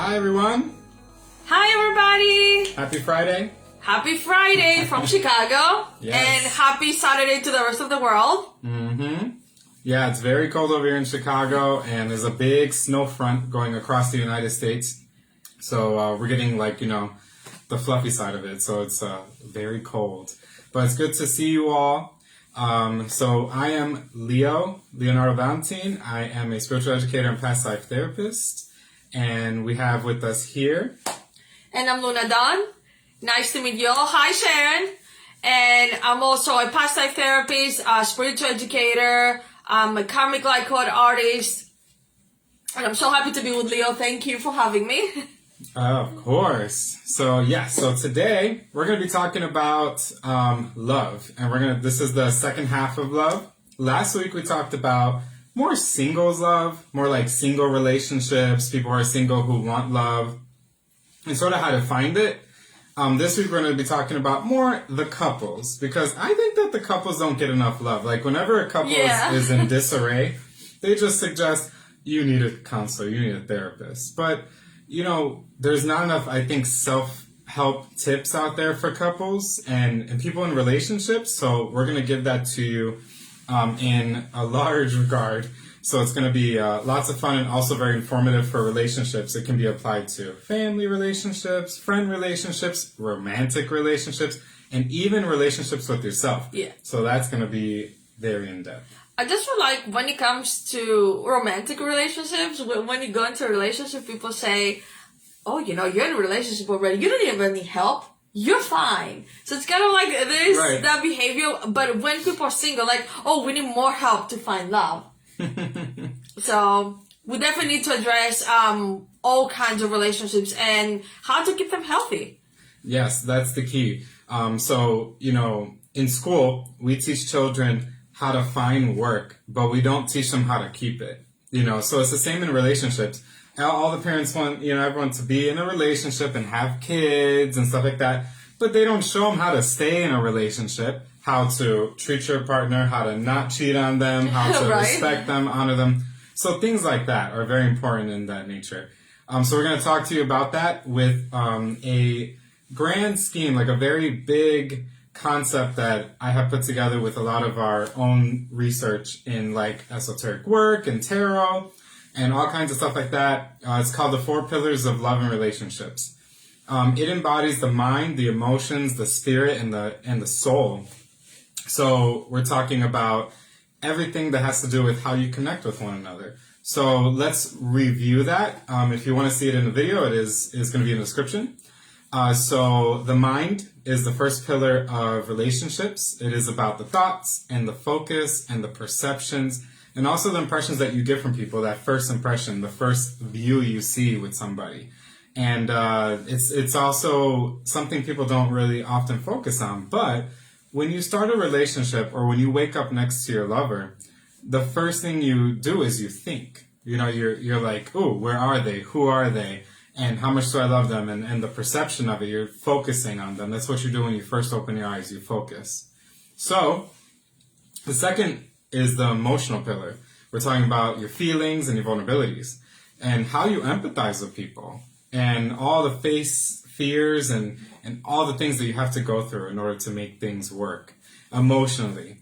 Hi, everyone. Hi, everybody. Happy Friday. Happy Friday from Chicago. Yes. And happy Saturday to the rest of the world. Mm-hmm. Yeah, it's very cold over here in Chicago, and there's a big snow front going across the United States. So we're getting, the fluffy side of it. So it's very cold. But it's good to see you all. So I am Leonardo Valentin. I am a spiritual educator and past life therapist. And we have with us here. And I'm Luna Dawn. Nice to meet you all. Hi, Sharon. And I'm also a past life therapist, a spiritual educator. I'm a karmic light code artist. And I'm so happy to be with Leo. Thank you for having me. Of course. So today we're going to be talking about love. And this is the second half of love. Last week we talked about more singles love, more like single relationships, people who are single who want love, and sort of how to find it. This week we're going to be talking about more the couples, because I think that the couples don't get enough love. Like whenever a couple is in disarray, they just suggest you need a counselor, you need a therapist. But, there's not enough, I think, self-help tips out there for couples and people in relationships. So we're going to give that to you in a large regard. So it's going to be lots of fun and also very informative for relationships. It can be applied to family relationships, friend relationships, romantic relationships, and even relationships with yourself. Yeah. So that's going to be very in-depth. I just feel like when it comes to romantic relationships, when you go into a relationship, people say, oh, you're in a relationship already. You don't even need help. You're fine. So it's kind of like there's that behavior. But when people are single, like, oh, we need more help to find love. So we definitely need to address all kinds of relationships and how to keep them healthy. Yes, that's the key. In school, we teach children how to find work, but we don't teach them how to keep it. So it's the same in relationships. All the parents want, everyone to be in a relationship and have kids and stuff like that, but they don't show them how to stay in a relationship, how to treat your partner, how to not cheat on them, how to respect them, honor them. So things like that are very important in that nature. So we're going to talk to you about that with a grand scheme, like a very big concept that I have put together with a lot of our own research in like esoteric work and tarot and all kinds of stuff like that. It's called the 4 Pillars of Love and Relationships. It embodies the mind, the emotions, the spirit, and the soul. So we're talking about everything that has to do with how you connect with one another. So let's review that. If you want to see it in the video, it is going to be in the description. So the mind is the first pillar of relationships. It is about the thoughts and the focus and the perceptions and also the impressions that you get from people, that first impression, the first view you see with somebody. And it's also something people don't really often focus on. But when you start a relationship or when you wake up next to your lover, the first thing you do is you think. You're like, oh, where are they? Who are they? And how much do I love them? And the perception of it, you're focusing on them. That's what you do when you first open your eyes, you focus. So the second is the emotional pillar. We're talking about your feelings and your vulnerabilities and how you empathize with people and all the fears and all the things that you have to go through in order to make things work emotionally.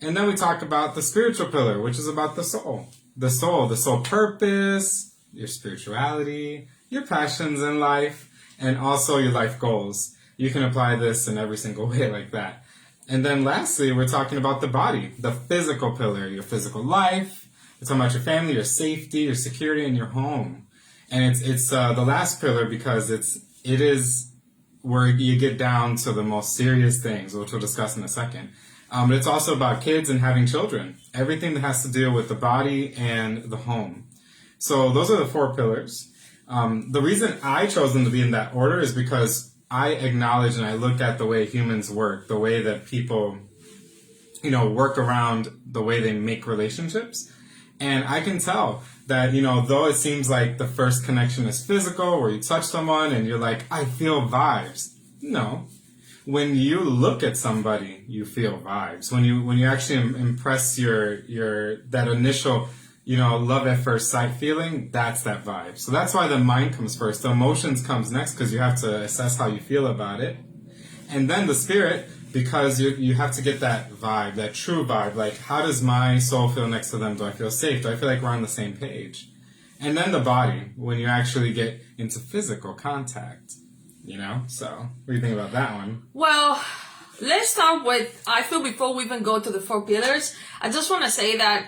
And then we talk about the spiritual pillar, which is about the soul. The soul purpose, your spirituality, your passions in life, and also your life goals. You can apply this in every single way like that. And then lastly, we're talking about the body, the physical pillar, your physical life. We're talking about your family, your safety, your security, and your home. And it's the last pillar because it is where you get down to the most serious things, which we'll discuss in a second. But it's also about kids and having children. Everything that has to do with the body and the home. So those are the 4 pillars. The reason I chose them to be in that order is because I acknowledge and I look at the way humans work, the way that people, work around the way they make relationships. And I can tell that, though it seems like the first connection is physical, where you touch someone and you're like, I feel vibes. No. When you look at somebody, you feel vibes. When you actually impress that initial love at first sight feeling, that's that vibe. So that's why the mind comes first. The emotions comes next because you have to assess how you feel about it. And then the spirit, because you have to get that vibe, that true vibe. Like, how does my soul feel next to them? Do I feel safe? Do I feel like we're on the same page? And then the body, when you actually get into physical contact, So, what do you think about that one? Well, let's start with, I feel before we even go to the 4 pillars, I just want to say that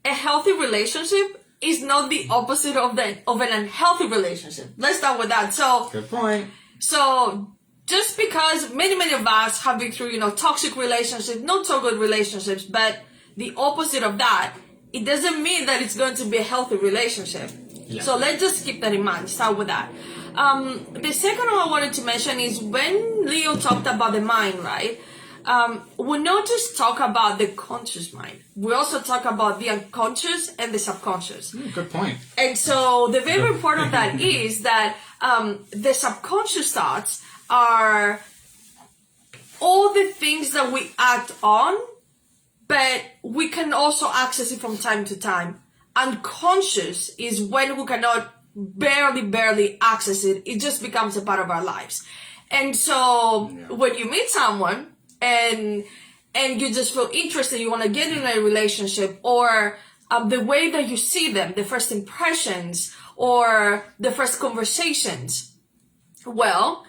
a healthy relationship is not the opposite of an unhealthy relationship. Let's start with that. So, good point. So, just because many of us have been through, toxic relationships, not so good relationships, but the opposite of that, it doesn't mean that it's going to be a healthy relationship. Yeah. So let's just keep that in mind. Start with that. The second one I wanted to mention is when Leo talked about the mind, right? We not just talk about the conscious mind. We also talk about the unconscious and the subconscious. Good point. And so the very important of that is that the subconscious thoughts are all the things that we act on, but we can also access it from time to time. Unconscious is when we cannot barely access it. It just becomes a part of our lives. And so when you meet someone and you just feel interested, you want to get in a relationship, or the way that you see them, the first impressions or the first conversations, well,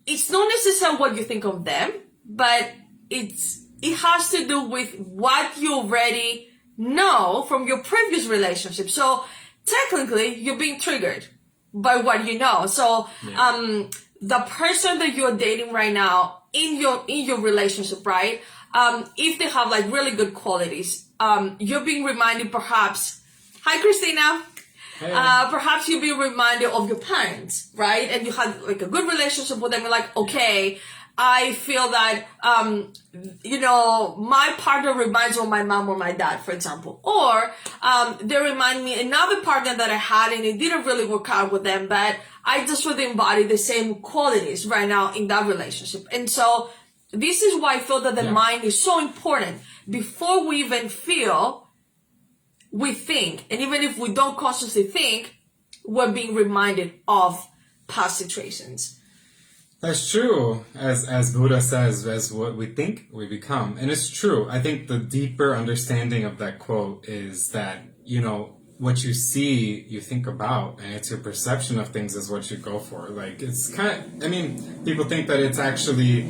it's not necessarily what you think of them, but it has to do with what you already know from your previous relationship. So technically, you're being triggered by what you know. So the person that you're dating right now in your relationship, right? If they have like really good qualities, you're being reminded perhaps, hi Christina. Hey. Perhaps you'll be reminded of your parents, right? And you had like a good relationship with them. You're like, okay, I feel that, my partner reminds me of my mom or my dad, for example. Or they remind me another partner that I had and it didn't really work out with them, but I just really embody the same qualities right now in that relationship. And so this is why I feel that the mind is so important. Before we even feel, we think, and even if we don't consciously think, we're being reminded of past situations. That's true. As Buddha says, as what we think, we become. And it's true. I think the deeper understanding of that quote is that, what you see, you think about, and it's your perception of things is what you go for. Like, it's people think that it's actually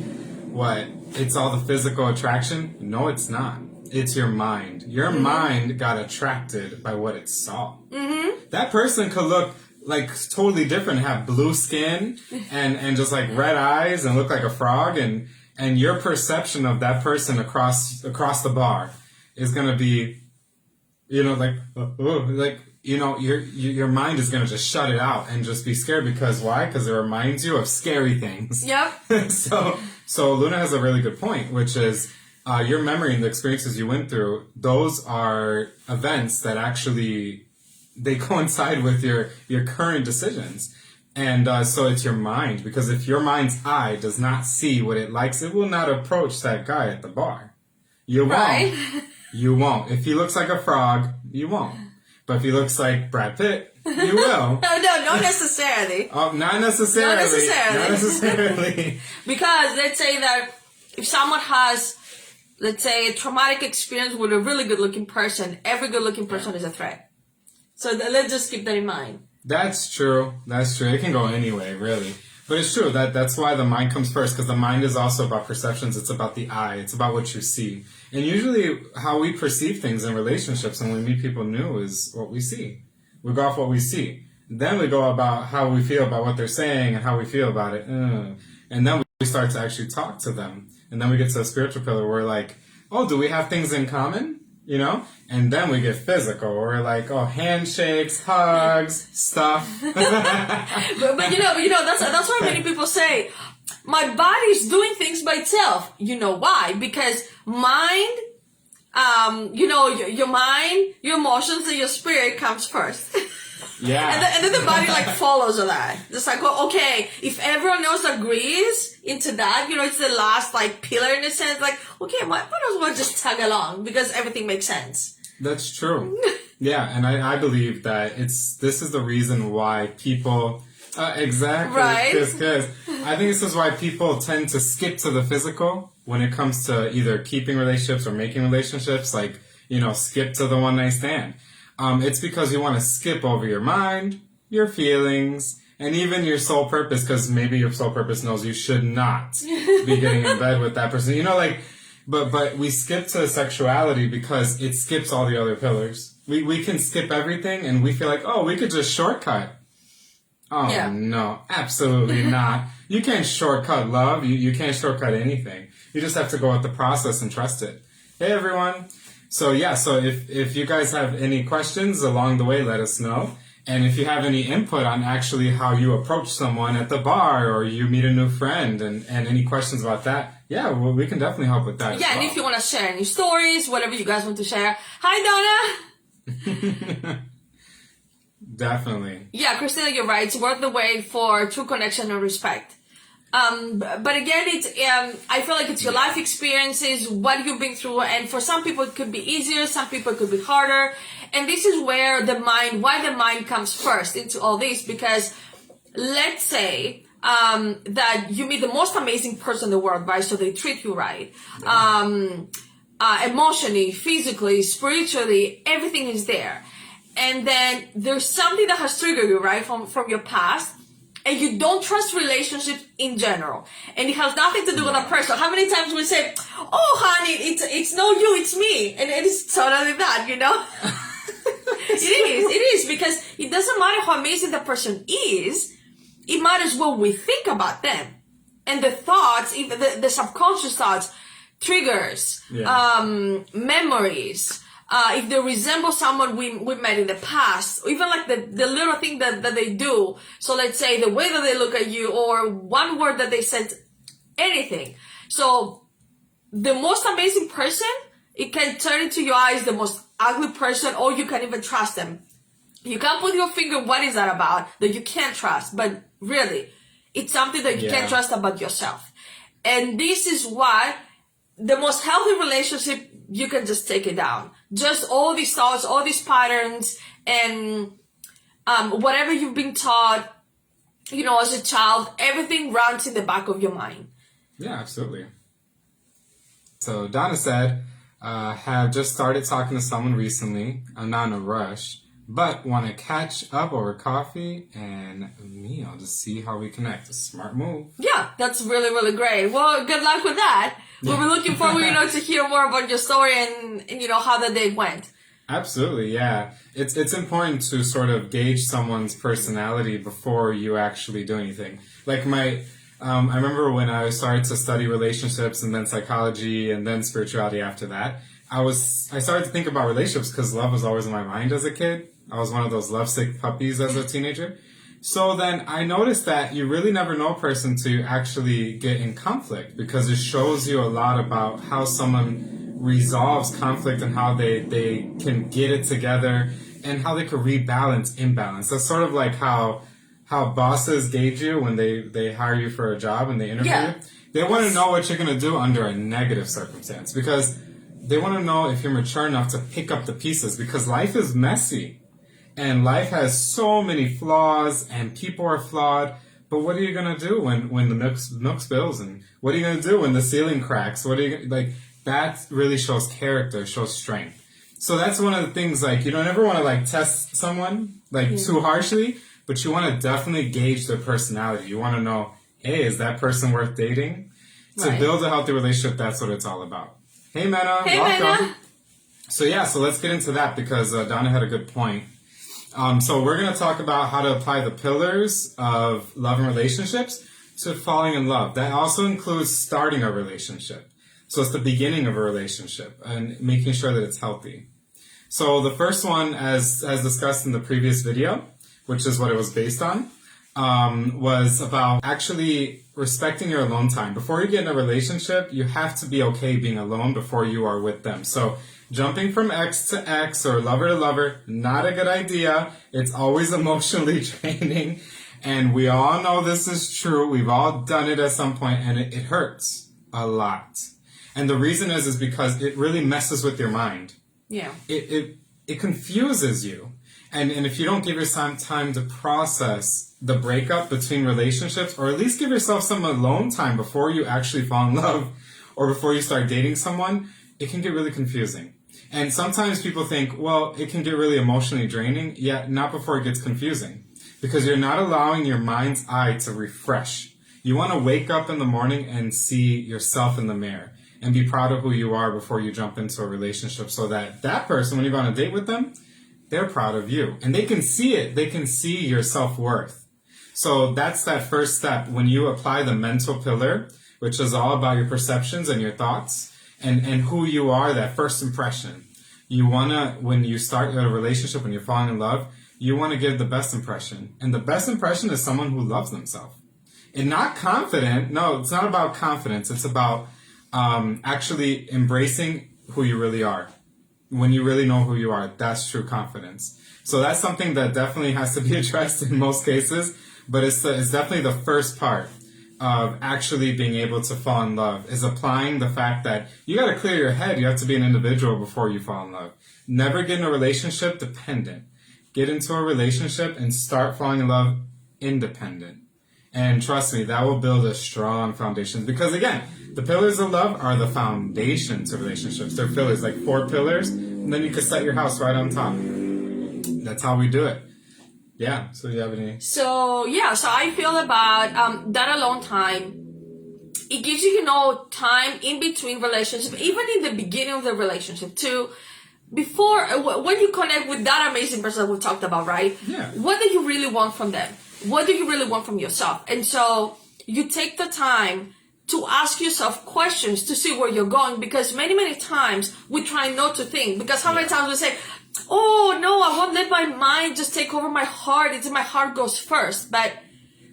it's all the physical attraction. No, it's not. It's your mind. Your mind got attracted by what it saw. Mm-hmm. That person could look like totally different, have blue skin and just like red eyes and look like a frog, and your perception of that person across the bar is gonna be, your mind is gonna just shut it out and just be scared. Because why? Because it reminds you of scary things. Yep. So Luna has a really good point, which is your memory and the experiences you went through. Those are events that actually they coincide with your current decisions. And so it's your mind, because if your mind's eye does not see what it likes, it will not approach that guy at the bar. You won't. Right? You won't. If he looks like a frog, you won't. But if he looks like Brad Pitt, you will. No, not necessarily. Oh, not necessarily. Not necessarily. Because let's say that if someone has, let's say, a traumatic experience with a really good-looking person, every good-looking person is a threat. So let's just keep that in mind. That's true. It can go any way, really. But it's true. That's why the mind comes first, because the mind is also about perceptions. It's about the eye. It's about what you see. And usually how we perceive things in relationships and when we meet people new is what we see. We go off what we see. Then we go about how we feel about what they're saying and how we feel about it. And then we start to actually talk to them. And then we get to the spiritual pillar where we're like, oh, do we have things in common? And then we get physical. We're like, oh, handshakes, hugs, stuff. but that's why many people say, my body's doing things by itself. You know why? Because mind, your mind, your emotions, and your spirit comes first. Yeah. And then the body follows on that. Just like, well, okay, if everyone else agrees into that, it's the last pillar in a sense. Like, okay, might as well just tag along because everything makes sense. That's true. Yeah, and I believe that this is the reason why people exactly Right. because I think this is why people tend to skip to the physical when it comes to either keeping relationships or making relationships, like, skip to the one night stand. It's because you want to skip over your mind, your feelings, and even your sole purpose, because maybe your sole purpose knows you should not be getting in bed with that person. But we skip to sexuality because it skips all the other pillars. We can skip everything and we feel like, oh, we could just shortcut. Oh, yeah. No, absolutely not. You can't shortcut love. You can't shortcut anything. You just have to go with the process and trust it. Hey, everyone. So if you guys have any questions along the way, let us know. And if you have any input on actually how you approach someone at the bar or you meet a new friend and any questions about that, we can definitely help with that. Yeah, and if you want to share any stories, whatever you guys want to share. Hi, Donna. Definitely. Yeah, Christina, you're right. It's worth the wait for true connection and respect. But again, it's I feel like it's your life experiences, what you've been through, and for some people it could be easier, some people it could be harder. And this is where why the mind comes first into all this, because let's say that you meet the most amazing person in the world, right? So they treat you right. Emotionally, physically, spiritually, everything is there. And then there's something that has triggered you, right, from your past, and you don't trust relationships in general. And it has nothing to do with a person. How many times we say, oh, honey, it's no you, it's me. And it is totally that, It is, because it doesn't matter how amazing the person is. It matters what we think about them. And the thoughts, even the subconscious thoughts, triggers, memories, if they resemble someone we met in the past, or even like the little thing that they do. So let's say the way that they look at you, or one word that they said, anything. So the most amazing person, it can turn into your eyes the most ugly person, or you can even trust them. You can't put your finger, what is that about, that you can't trust, but really, it's something that you can't trust about yourself. And this is why the most healthy relationship, you can just take it down. Just all these thoughts, all these patterns, and whatever you've been taught, as a child, everything runs in the back of your mind. Yeah, absolutely. So Donna said, have just started talking to someone recently. I'm not in a rush, but want to catch up over coffee and a meal to see how we connect. A smart move. Yeah, that's really, really great. Well, good luck with that. We'll be looking forward, to hear more about your story and how the day went. Absolutely, yeah. It's important to sort of gauge someone's personality before you actually do anything. Like I remember when I started to study relationships and then psychology and then spirituality after that, I started to think about relationships because love was always in my mind as a kid. I was one of those lovesick puppies as a teenager. So then I noticed that you really never know a person to actually get in conflict, because it shows you a lot about how someone resolves conflict and how they can get it together and how they could rebalance imbalance. That's sort of like how bosses gauge you when they hire you for a job and they interview you. They want to know what you're going to do under a negative circumstance, because they want to know if you're mature enough to pick up the pieces, because life is messy. And life has so many flaws, and people are flawed. But what are you going to do when the milk spills? And what are you going to do when the ceiling cracks? That really shows character, shows strength. So that's one of the things, you don't ever want to, test someone, too harshly. But you want to definitely gauge their personality. You want to know, hey, is that person worth dating? To build a healthy relationship, that's what it's all about. Hey, Mena. Hey, welcome. Mena. So let's get into that, because Donna had a good point. So we're going to talk about how to apply the pillars of love and relationships to falling in love. That also includes starting a relationship. So it's the beginning of a relationship and making sure that it's healthy. So the first one, as discussed in the previous video, which is what it was based on, was about actually respecting your alone time. Before you get in a relationship, you have to be okay being alone before you are with them. So jumping from ex to ex or lover to lover, not a good idea. It's always emotionally draining. And we all know this is true. We've all done it at some point, and it hurts a lot. And the reason is because it really messes with your mind. Yeah. It confuses you. And if you don't give yourself time to process the breakup between relationships, or at least give yourself some alone time before you actually fall in love or before you start dating someone, it can get really confusing. And sometimes people think, well, it can get really emotionally draining. Yet not before it gets confusing. Because you're not allowing your mind's eye to refresh. You want to wake up in the morning and see yourself in the mirror and be proud of who you are before you jump into a relationship, so that that person, when you go on a date with them, they're proud of you. And they can see it. They can see your self-worth. So that's that first step. When you apply the mental pillar, which is all about your perceptions and your thoughts and who you are, that first impression. You want to, when you start a relationship, when you're falling in love, you want to give the best impression. And the best impression is someone who loves themselves. And not confident. No, it's not about confidence. It's about actually embracing who you really are. When you really know who you are, that's true confidence. So that's something that definitely has to be addressed in most cases, but it's definitely the first part of actually being able to fall in love, is applying the fact that you got to clear your head. You have to be an individual before you fall in love. Never get in a relationship dependent. Get into a relationship and start falling in love independent. And trust me, that will build a strong foundation. Because again, the pillars of love are the foundation to relationships. They're pillars, like 4 pillars, and then you can set your house right on top. That's how we do it. Yeah, so do you have any? So I feel about that alone time. It gives you, time in between relationships, even in the beginning of the relationship, to before, when you connect with that amazing person that we talked about, right? Yeah. What do you really want from them? What do you really want from yourself? And so you take the time to ask yourself questions to see where you're going, because many times we try not to think, because how many times we say, oh no, I won't let my mind just take over my heart. It's my heart goes first. But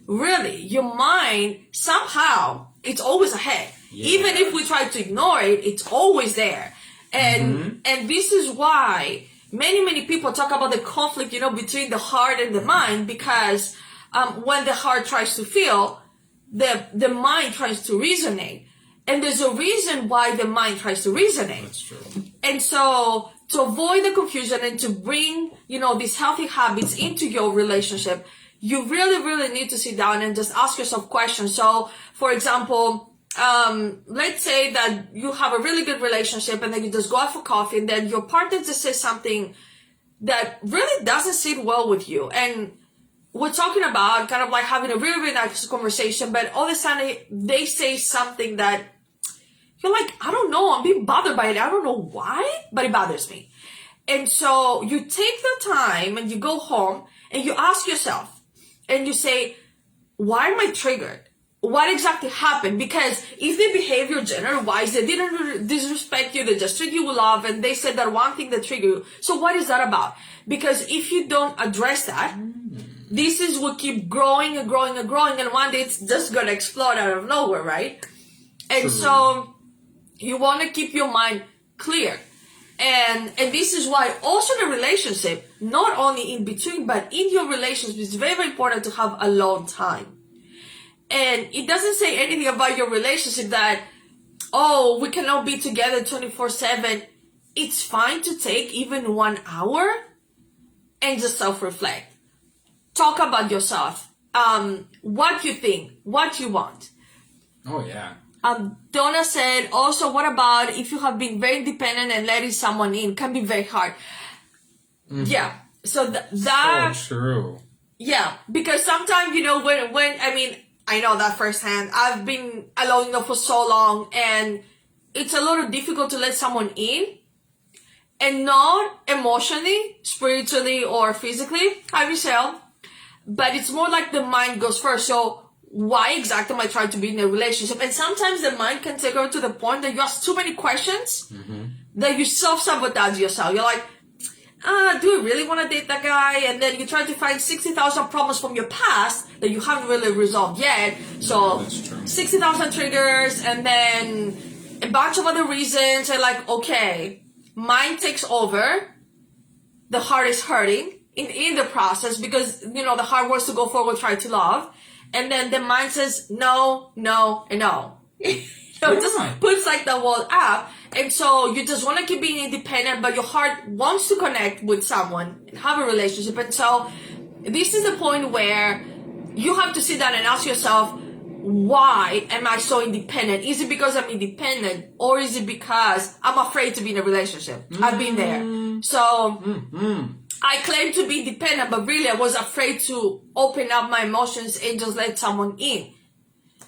really, your mind, somehow, it's always ahead. Yeah. Even if we try to ignore it, it's always there. And this is why many people talk about the conflict, between the heart and the mind, because when the heart tries to feel, the mind tries to resonate. And there's a reason why the mind tries to resonate. That's true. And so to avoid the confusion and to bring, these healthy habits into your relationship, you really need to sit down and just ask yourself questions. So, for example, let's say that you have a really good relationship and then you just go out for coffee and then your partner just says something that really doesn't sit well with you. And we're talking about kind of like having a really nice conversation, but all of a sudden they say something that you're like, I don't know, I'm being bothered by it. I don't know why, but it bothers me. And so you take the time and you go home and you ask yourself and you say, why am I triggered? What exactly happened? Because if the behavior general-wise, they didn't disrespect you, they just treat you with love, and they said that one thing that triggered you. So what is that about? Because if you don't address that, this is what keep growing and growing and growing, and one day it's just going to explode out of nowhere, right? And so you want to keep your mind clear. And this is why also the relationship, not only in between, but in your relationship, it's very, very important to have alone time. And it doesn't say anything about your relationship that, oh, we cannot be together 24/7. It's fine to take even 1 hour and just self-reflect. Talk about yourself. What you think, what you want. Oh, yeah. Donna said, also, what about if you have been very independent and letting someone in? Can be very hard. Mm-hmm. Yeah. So that... So true. Yeah. Because sometimes, when I know that firsthand. I've been alone, for so long, and it's a little difficult to let someone in, and not emotionally, spiritually, or physically. Hi, Michelle. But it's more like the mind goes first. So why exactly am I trying to be in a relationship? And sometimes the mind can take over to the point that you ask too many questions that you self-sabotage yourself. You're like, do you really want to date that guy? And then you try to find 60,000 problems from your past that you haven't really resolved yet. So 60,000 triggers and then a bunch of other reasons. And like, okay, mind takes over. The heart is hurting in the process because, the heart wants to go forward, try to love. And then the mind says no, no, and no. It just puts like the wall up. And so you just want to keep being independent, but your heart wants to connect with someone and have a relationship. And so this is the point where you have to sit down and ask yourself, why am I so independent? Is it because I'm independent, or is it because I'm afraid to be in a relationship? I've been there. So I claim to be dependent, but really I was afraid to open up my emotions and just let someone in.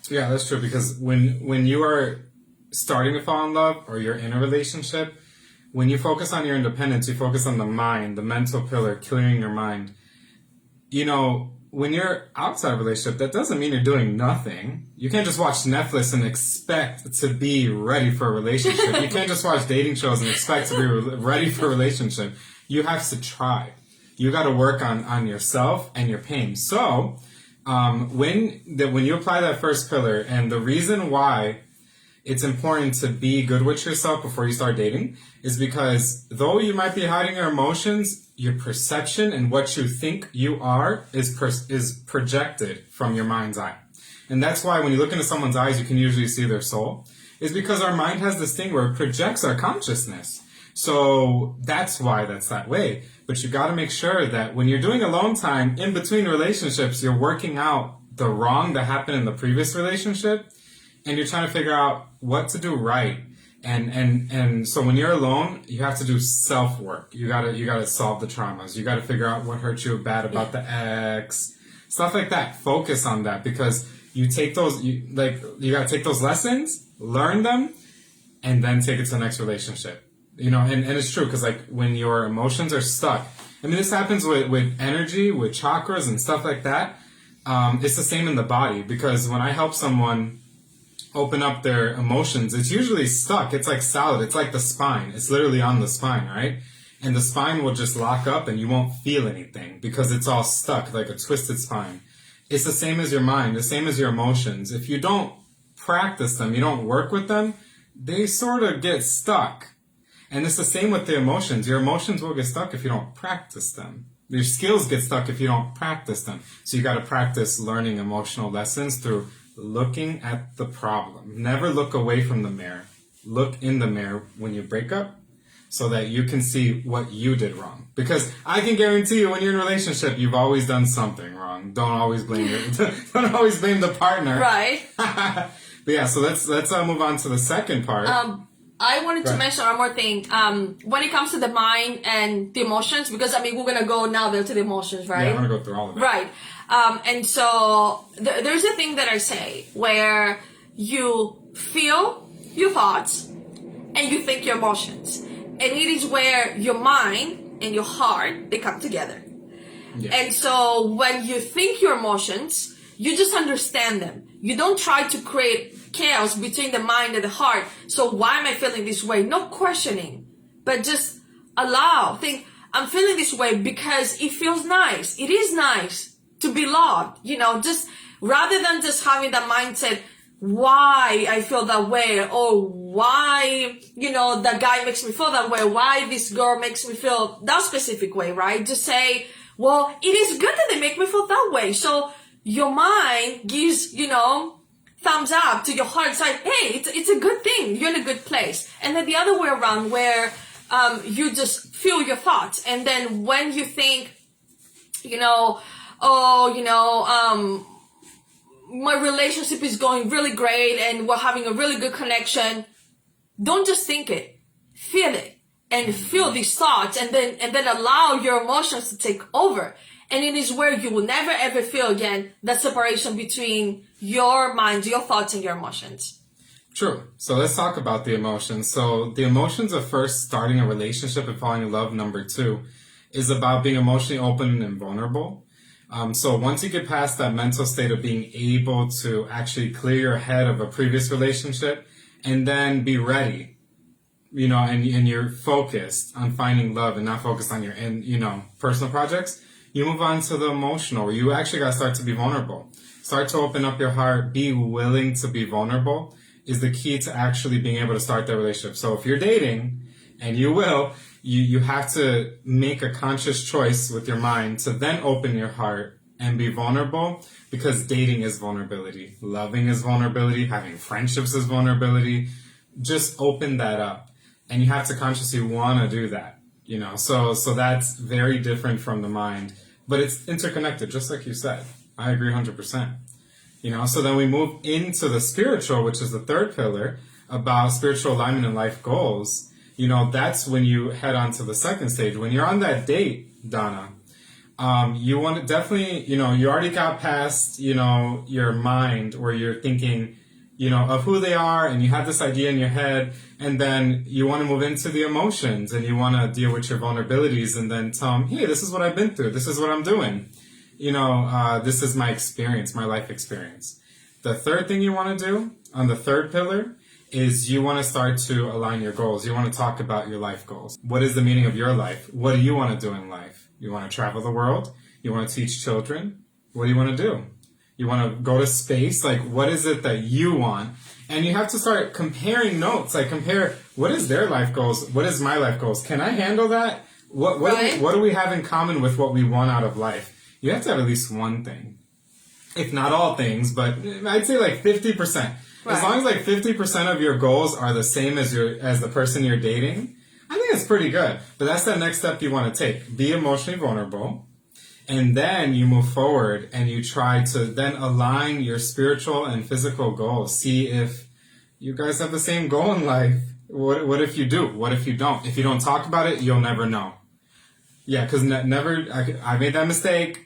Yeah, that's true, because when you are starting to fall in love or you're in a relationship, when you focus on your independence, you focus on the mind, the mental pillar, clearing your mind. You know, when you're outside of a relationship, that doesn't mean you're doing nothing. You can't just watch Netflix and expect to be ready for a relationship. You can't just watch dating shows and expect to be ready for a relationship. You have to try. You got to work on yourself and your pain. So when you apply that first pillar, and the reason why it's important to be good with yourself before you start dating is because though you might be hiding your emotions, your perception and what you think you are is projected from your mind's eye. And that's why when you look into someone's eyes, you can usually see their soul. It's because our mind has this thing where it projects our consciousness. So that's why that's that way. But you got to make sure that when you're doing alone time in between relationships, you're working out the wrong that happened in the previous relationship, and you're trying to figure out what to do right. And so when you're alone, you have to do self-work. You gotta solve the traumas. You gotta figure out what hurt you bad about the ex, stuff like that. Focus on that, because you take those, you gotta take those lessons, learn them, and then take it to the next relationship. You know, and it's true, because like when your emotions are stuck, I mean, this happens with energy, with chakras and stuff like that. It's the same in the body, because when I help someone open up their emotions, it's usually stuck. It's like salad. It's like the spine. It's literally on the spine, right? And the spine will just lock up and you won't feel anything because it's all stuck, like a twisted spine. It's the same as your mind, the same as your emotions. If you don't practice them, you don't work with them, they sort of get stuck. And it's the same with the emotions. Your emotions will get stuck if you don't practice them. Your skills get stuck if you don't practice them. So you got to practice learning emotional lessons through looking at the problem. Never look away from the mirror. Look in the mirror when you break up so that you can see what you did wrong. Because I can guarantee you when you're in a relationship, you've always done something wrong. Don't always blame the partner. Right. But yeah, so let's move on to the second part. I wanted to mention one more thing. When it comes to the mind and the emotions, because I mean, we're going to go now to the emotions, right? Yeah, I'm going to go through all of it. Right. And so there's a thing that I say where you feel your thoughts and you think your emotions. And it is where your mind and your heart, they come together. Yeah. And so when you think your emotions, you just understand them. You don't try to create chaos between the mind and the heart. So why am I feeling this way? No questioning, but just think, I'm feeling this way because it feels nice. It is nice to be loved, you know, just rather than just having that mindset, why I feel that way, or why, you know, that guy makes me feel that way, why this girl makes me feel that specific way, right? Just say, well, it is good that they make me feel that way. So your mind gives, you know, thumbs up to your heart. It's like, hey, it's a good thing. You're in a good place. And then the other way around where you just feel your thoughts. And then when you think, you know, my relationship is going really great and we're having a really good connection, don't just think it. Feel it. And feel these thoughts, and then allow your emotions to take over. And it is where you will never ever feel again that separation between your mind, your thoughts, and your emotions. True. So let's talk about the emotions. So the emotions of first starting a relationship and falling in love, number 2, is about being emotionally open and vulnerable. So once you get past that mental state of being able to actually clear your head of a previous relationship and then be ready, you know, and you're focused on finding love and not focused on your, personal projects, you move on to the emotional, where you actually got to start to be vulnerable. Start to open up your heart. Be willing to be vulnerable is the key to actually being able to start that relationship. So if you're dating, and you will, you have to make a conscious choice with your mind to then open your heart and be vulnerable, because dating is vulnerability. Loving is vulnerability. Having friendships is vulnerability. Just open that up. and you have to consciously want to do that. So that's very different from the mind, but it's interconnected, just like you said. I agree 100%. So then we move into the spiritual, which is the third pillar, about spiritual alignment and life goals. That's when you head on to the second stage. When you're on that date, Donna, you want to definitely, you already got past, your mind where you're thinking, of who they are, and you have this idea in your head, and then you want to move into the emotions, and you want to deal with your vulnerabilities, and then tell them, hey, this is what I've been through. This is what I'm doing. This is my experience, my life experience. The third thing you want to do on the third pillar is you want to start to align your goals. You want to talk about your life goals. What is the meaning of your life? What do you want to do in life? You want to travel the world? You want to teach children? What do you want to do? You want to go to space? Like, what is it that you want? And you have to start comparing notes. Like, compare, what is their life goals? What is my life goals? Can I handle that? What do we have in common with what we want out of life? You have to have at least one thing. If not all things, but I'd say like 50%. Right. As long as like 50% of your goals are the same as the person you're dating, I think it's pretty good. But that's the next step you want to take. Be emotionally vulnerable. And then you move forward and you try to then align your spiritual and physical goals. See if you guys have the same goal in life. What if you do? What if you don't? If you don't talk about it, you'll never know. Yeah, because I made that mistake.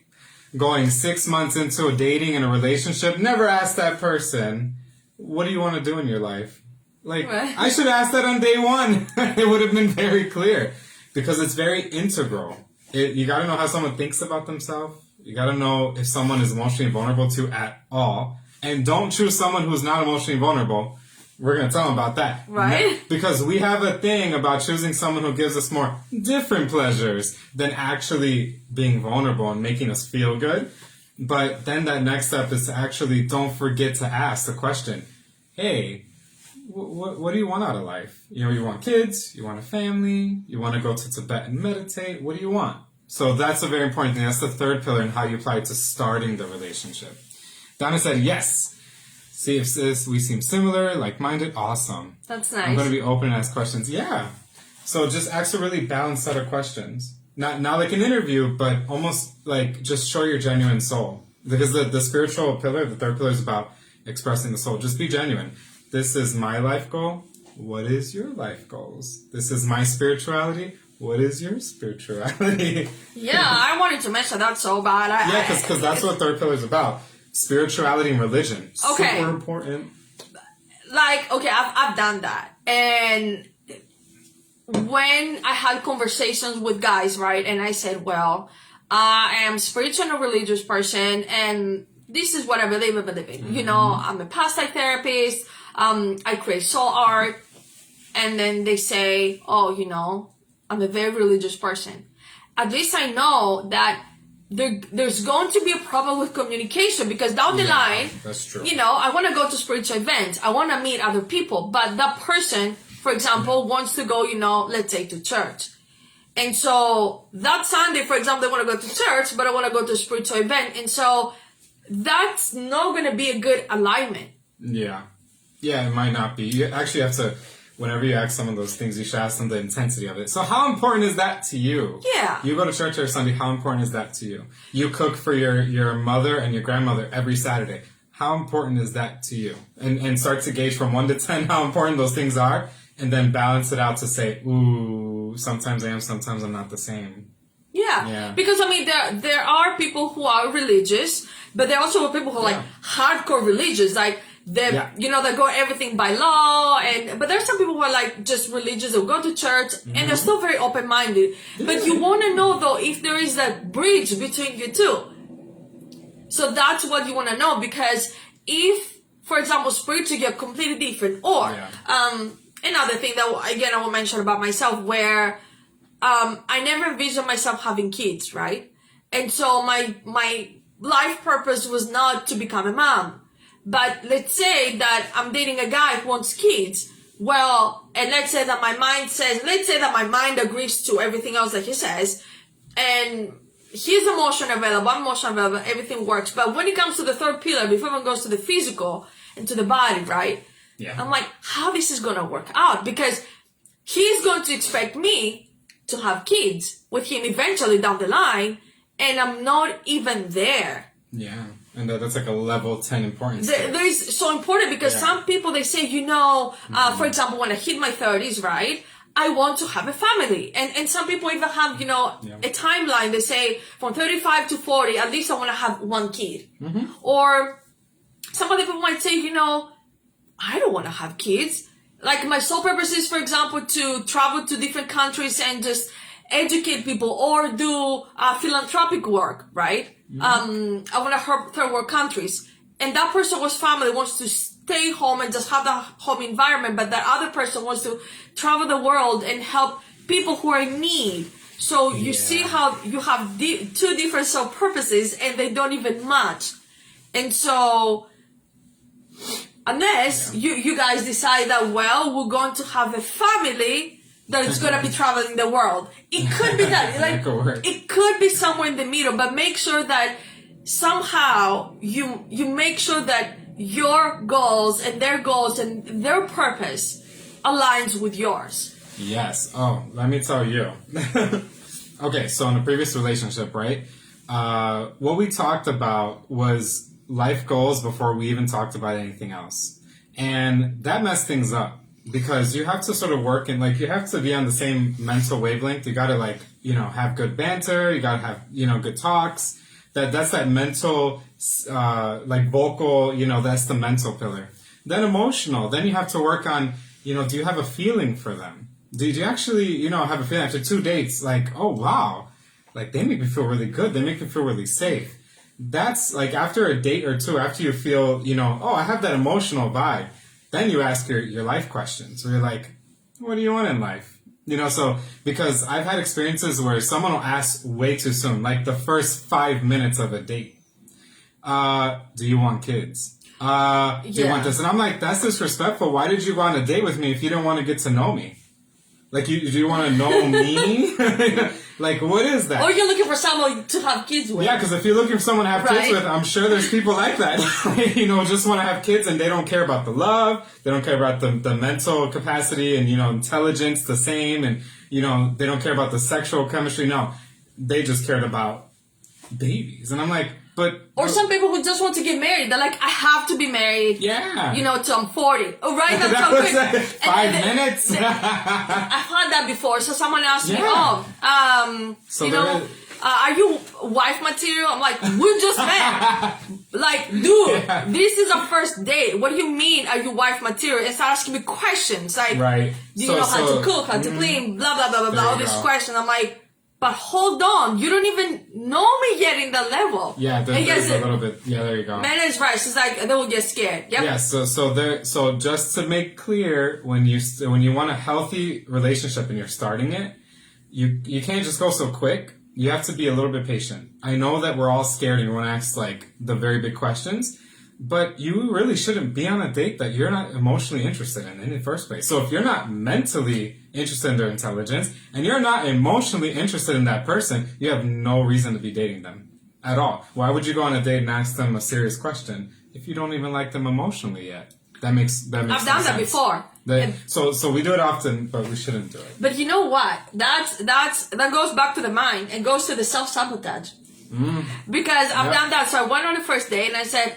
Going 6 months into a dating and a relationship, never ask that person, what do you want to do in your life? Like, right. I should ask that on day one. It would have been very clear. Because it's very integral. You got to know how someone thinks about themselves. You got to know if someone is emotionally vulnerable to at all. And don't choose someone who's not emotionally vulnerable. We're going to tell them about that. Right. Because we have a thing about choosing someone who gives us more different pleasures than actually being vulnerable and making us feel good. But then that next step is to actually don't forget to ask the question, hey, what do you want out of life? You want kids, you want a family, you want to go to Tibet and meditate. What do you want? So that's a very important thing. That's the third pillar in how you apply it to starting the relationship. Donna said, yes. See if we seem similar, like-minded. Awesome. That's nice. I'm going to be open and ask questions. Yeah. So just ask a really balanced set of questions. Not like an interview, but almost like just show your genuine soul. Because the spiritual pillar, the third pillar, is about expressing the soul. Just be genuine. This is my life goal. What is your life goals? This is my spirituality. What is your spirituality? Yeah, I wanted to mention that so bad. Because that's what third pillar is about. Spirituality and religion. Okay. Super important. Like, okay, I've done that. And when I had conversations with guys, right, and I said, well, I am spiritual and a religious person, and this is what I believe in. Mm-hmm. I'm a past life therapist. I create soul art. And then they say, oh, I'm a very religious person. At least I know that there's going to be a problem with communication, because down the line, that's true. I want to go to spiritual events. I want to meet other people. But that person, for example, wants to go, let's say to church. And so that Sunday, for example, they want to go to church, but I want to go to a spiritual event. And so that's not going to be a good alignment. Yeah. Yeah, it might not be. You actually have to, whenever you ask some of those things, you should ask them the intensity of it. So how important is that to you? Yeah. You go to church every Sunday. How important is that to you? You cook for your mother and your grandmother every Saturday. How important is that to you? And start to gauge from 1 to 10 how important those things are, and then balance it out to say, ooh, sometimes I am, sometimes I'm not the same. Yeah. Because, there are people who are religious, but there are also people who are like hardcore religious, like, they go everything by law, but there's some people who are like just religious, they'll go to church, and they're still very open-minded. But you want to know, though, if there is that bridge between you two. So that's what you want to know, because if, for example, spiritually you're completely different, or another thing that, again, I will mention about myself, where I never envisioned myself having kids, right? And so my life purpose was not to become a mom. But let's say that I'm dating a guy who wants kids. Well, and let's say that my mind agrees to everything else that he says, and he's emotionally available, I'm emotionally available, everything works. But when it comes to the third pillar, before it goes to the physical and to the body, right? Yeah. I'm like, how this is going to work out? Because he's going to expect me to have kids with him eventually down the line, and I'm not even there. Yeah. And that's like a level 10 importance. There is so important because some people, they say, for example, when I hit my 30s, right, I want to have a family. And some people even have, a timeline. They say from 35 to 40, at least I want to have one kid. Or some other people might say, I don't want to have kids. Like my sole purpose is, for example, to travel to different countries and just educate people or do philanthropic work, right? I want to help third world countries. And that person whose family wants to stay home and just have the home environment, but that other person wants to travel the world and help people who are in need. So you see how you have two different sole purposes and they don't even match. And so unless you guys decide that, well, we're going to have a family that is going to be traveling the world. It could be that. It could be somewhere in the middle, but make sure that somehow you make sure that your goals and their purpose aligns with yours. Yes. Oh, let me tell you. Okay, so in a previous relationship, right? What we talked about was life goals before we even talked about anything else. And that messed things up. Because you have to sort of work and you have to be on the same mental wavelength. You got to have good banter. You got to have, good talks. That's that mental, vocal, that's the mental pillar. Then emotional. Then you have to work on, do you have a feeling for them? Do you actually, have a feeling after 2 dates? Oh, wow. They make me feel really good. They make me feel really safe. That's after a date or two, after you feel, I have that emotional vibe. Then you ask your life questions. Where you're like, what do you want in life? So, because I've had experiences where someone will ask way too soon, the first 5 minutes of a date. Do you want kids? Do you want this? And I'm like, that's disrespectful. Why did you go on a date with me if you didn't want to get to know me? Do you want to know me? What is that? Or you're looking for someone to have kids with. Yeah, because if you're looking for someone to have kids with, I'm sure there's people like that. Just want to have kids and they don't care about the love. They don't care about the mental capacity and, intelligence the same. And, they don't care about the sexual chemistry. No, they just cared about babies. And I'm like, Or some people who just want to get married. They're like, I have to be married. Yeah. Till I'm 40. Oh, right? That's that was like 5 minutes. I've had that before. So someone asked me, are you wife material? I'm like, we just met. Dude, this is a first date. What do you mean, are you wife material? And start asking me questions. Right. Do you know how to cook, how to clean, blah, blah, blah, blah, blah, all these questions. I'm like, but hold on, you don't even know me yet in that level. Yeah, there's a little bit. Yeah, there you go. Man is right. She's like, they will get scared. Yep. Yeah. So just to make clear, when you want a healthy relationship and you're starting it, you can't just go so quick. You have to be a little bit patient. I know that we're all scared and we want to ask the very big questions, but you really shouldn't be on a date that you're not emotionally interested in the first place. So if you're not mentally interested in their intelligence and you're not emotionally interested in that person, you have no reason to be dating them at all. Why would you go on a date and ask them a serious question if you don't even like them emotionally yet? That makes I've done that before. So we do it often, but we shouldn't do it. But you know what? That goes back to the mind and goes to the self-sabotage. Because I've done that. So I went on the first date and I said,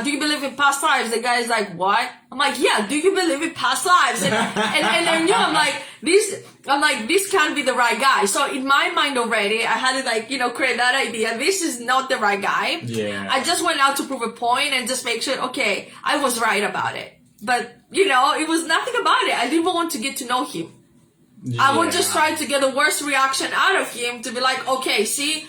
do you believe in past lives? The guy's like, what? I'm like, yeah, do you believe in past lives? And I knew, I'm like, this can't be the right guy. So in my mind already, I had to create that idea. This is not the right guy. Yeah. I just went out to prove a point and just make sure, okay, I was right about it. But, it was nothing about it. I didn't want to get to know him. Yeah. I would just try to get the worst reaction out of him to be like, okay, see?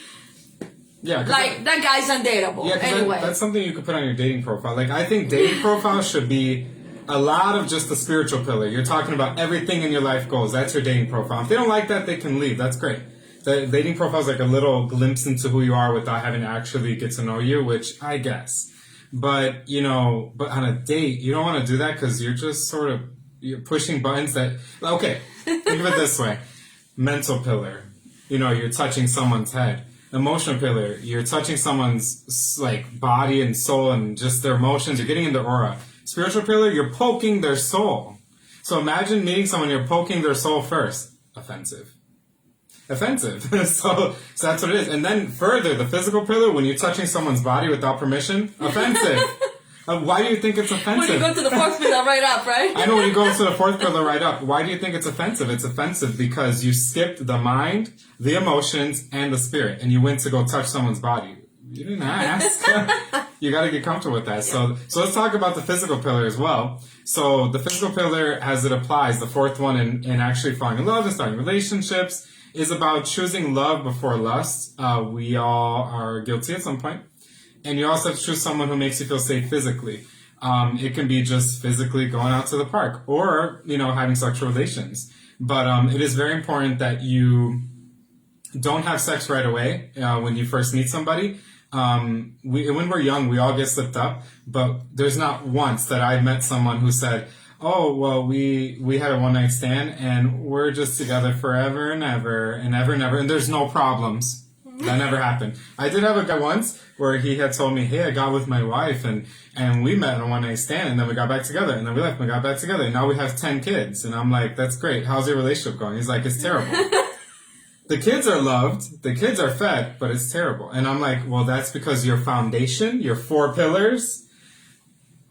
Yeah. That guy's undateable. Yeah, anyway. That's something you could put on your dating profile. I think dating profiles should be a lot of just the spiritual pillar. You're talking about everything in your life goals. That's your dating profile. If they don't like that, they can leave. That's great. The dating profile is a little glimpse into who you are without having to actually get to know you, which I guess. But, but on a date, you don't want to do that because you're just you're pushing buttons that, okay, think of it this way. Mental pillar, you're touching someone's head. Emotional pillar, you're touching someone's body and soul and just their emotions. You're getting in their aura. Spiritual pillar, you're poking their soul. So imagine meeting someone, you're poking their soul first. Offensive. So that's what it is. And then further, the physical pillar, when you're touching someone's body without permission, offensive. Why do you think it's offensive? When you go to the fourth pillar right up, right? I know, when you go to the fourth pillar right up. Why do you think it's offensive? It's offensive because you skipped the mind, the emotions, and the spirit, and you went to go touch someone's body. You didn't ask. You got to get comfortable with that. So let's talk about the physical pillar as well. So the physical pillar, as it applies, the fourth one in actually falling in love and starting relationships, is about choosing love before lust. We all are guilty at some point. And you also have to choose someone who makes you feel safe physically. It can be just physically going out to the park or, having sexual relations. But it is very important that you don't have sex right away when you first meet somebody. When we're young, we all get slipped up. But there's not once that I've met someone who said, oh, well, we had a one-night stand and we're just together forever and ever and ever and ever, and there's no problems. That never happened. I did have a guy once where he had told me, hey, I got with my wife and we met on a one-night stand and then we got back together and then we left and we got back together and now we have 10 kids. And I'm like, that's great. How's your relationship going? He's like, it's terrible. The kids are loved, the kids are fed, but it's terrible. And I'm like, well, that's because your foundation, your 4 pillars,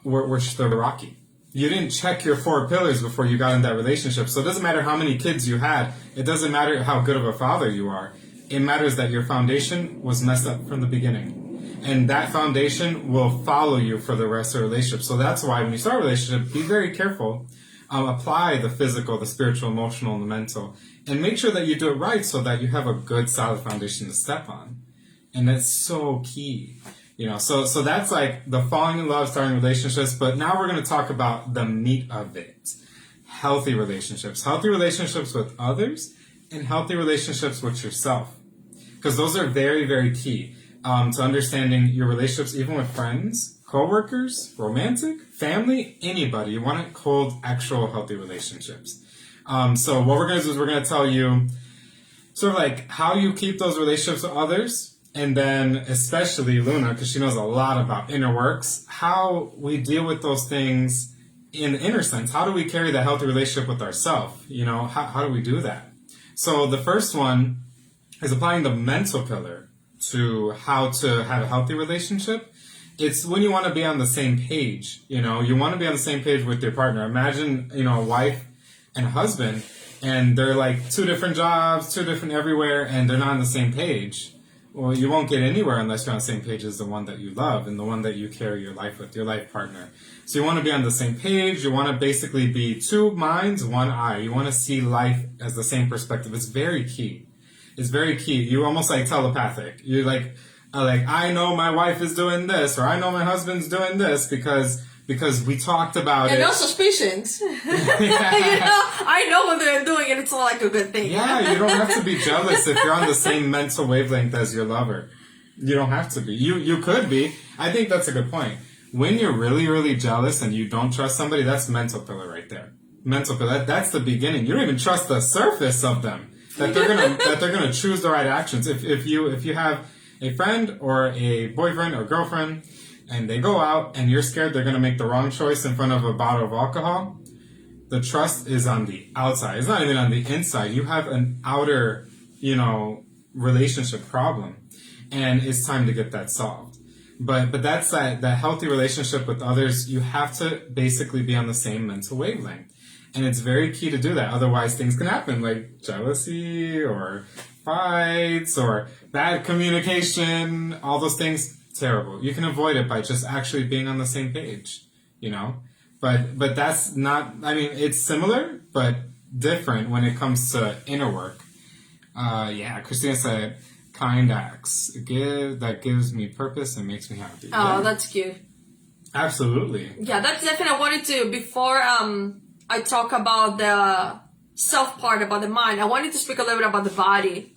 were still rocky. You didn't check your 4 pillars before you got in that relationship. So it doesn't matter how many kids you had. It doesn't matter how good of a father you are. It matters that your foundation was messed up from the beginning. And that foundation will follow you for the rest of the relationship. So that's why when you start a relationship, be very careful. Apply the physical, the spiritual, emotional, and the mental. And make sure that you do it right so that you have a good, solid foundation to step on. And that's so key. So that's like the falling in love, starting relationships. But now we're going to talk about the meat of it. Healthy relationships. Healthy relationships with others and healthy relationships with yourself. Because those are very, very key to understanding your relationships, even with friends, co-workers, romantic, family, anybody. You want to hold actual healthy relationships. So what we're going to do is we're going to tell you sort of like how you keep those relationships with others. And then especially Luna, because she knows a lot about inner works, how we deal with those things in the inner sense. How do we carry that healthy relationship with ourselves? How do we do that? So the first one is applying the mental pillar to how to have a healthy relationship. It's when you want to be on the same page. You want to be on the same page with your partner. Imagine, a wife and a husband, and they're like 2 different jobs, 2 different everywhere, and they're not on the same page. Well, you won't get anywhere unless you're on the same page as the one that you love and the one that you carry your life with, your life partner. So you want to be on the same page. You want to basically be 2 minds, 1 eye. You want to see life as the same perspective. It's very key. It's very key. You're almost like telepathic. You're like, I know my wife is doing this, or I know my husband's doing this because we talked about it. And no suspicions. I know what they're doing and it's not like a good thing. Yeah, you don't have to be jealous if you're on the same mental wavelength as your lover. You don't have to be. You could be. I think that's a good point. When you're really, really jealous and you don't trust somebody, that's mental pillar right there. Mental pillar. That's the beginning. You don't even trust the surface of them. That they're gonna choose the right actions. If you have a friend or a boyfriend or girlfriend and they go out and you're scared they're going to make the wrong choice in front of a bottle of alcohol, the trust is on the outside. It's not even on the inside. You have an outer, relationship problem. And it's time to get that solved. But that's that healthy relationship with others. You have to basically be on the same mental wavelength. And it's very key to do that. Otherwise, things can happen like jealousy or fights or bad communication, all those things. Terrible. You can avoid it by just actually being on the same page, But that's not, it's similar, but different when it comes to inner work. Christina said, kind acts. That gives me purpose and makes me happy. Oh, that's cute. Absolutely. Yeah, that's definitely I wanted to, before I talk about the self part, about the mind, I wanted to speak a little bit about the body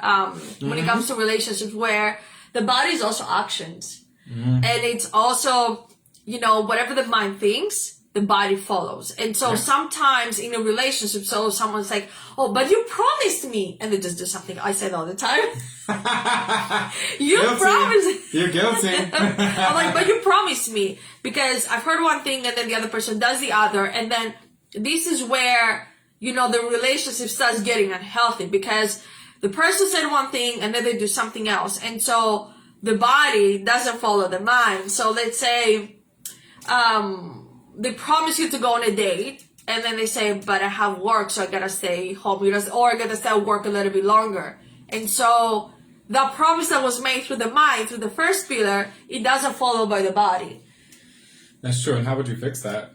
when it comes to relationships, where the body is also actions. And it's also, whatever the mind thinks, the body follows. And so sometimes in a relationship, so someone's like, oh, but you promised me. And they just do something I said all the time. You promised. You're guilty. I'm like, but you promised me. Because I've heard one thing and then the other person does the other. And then this is where, you know, the relationship starts getting unhealthy, because the person said one thing and then they do something else. And so the body doesn't follow the mind. So let's say, they promise you to go on a date, and then they say, but I have work, so I gotta stay home, you know, or I gotta stay at work a little bit longer. And so that promise that was made through the mind, through the first pillar, it doesn't follow by the body. That's true. And how would you fix that?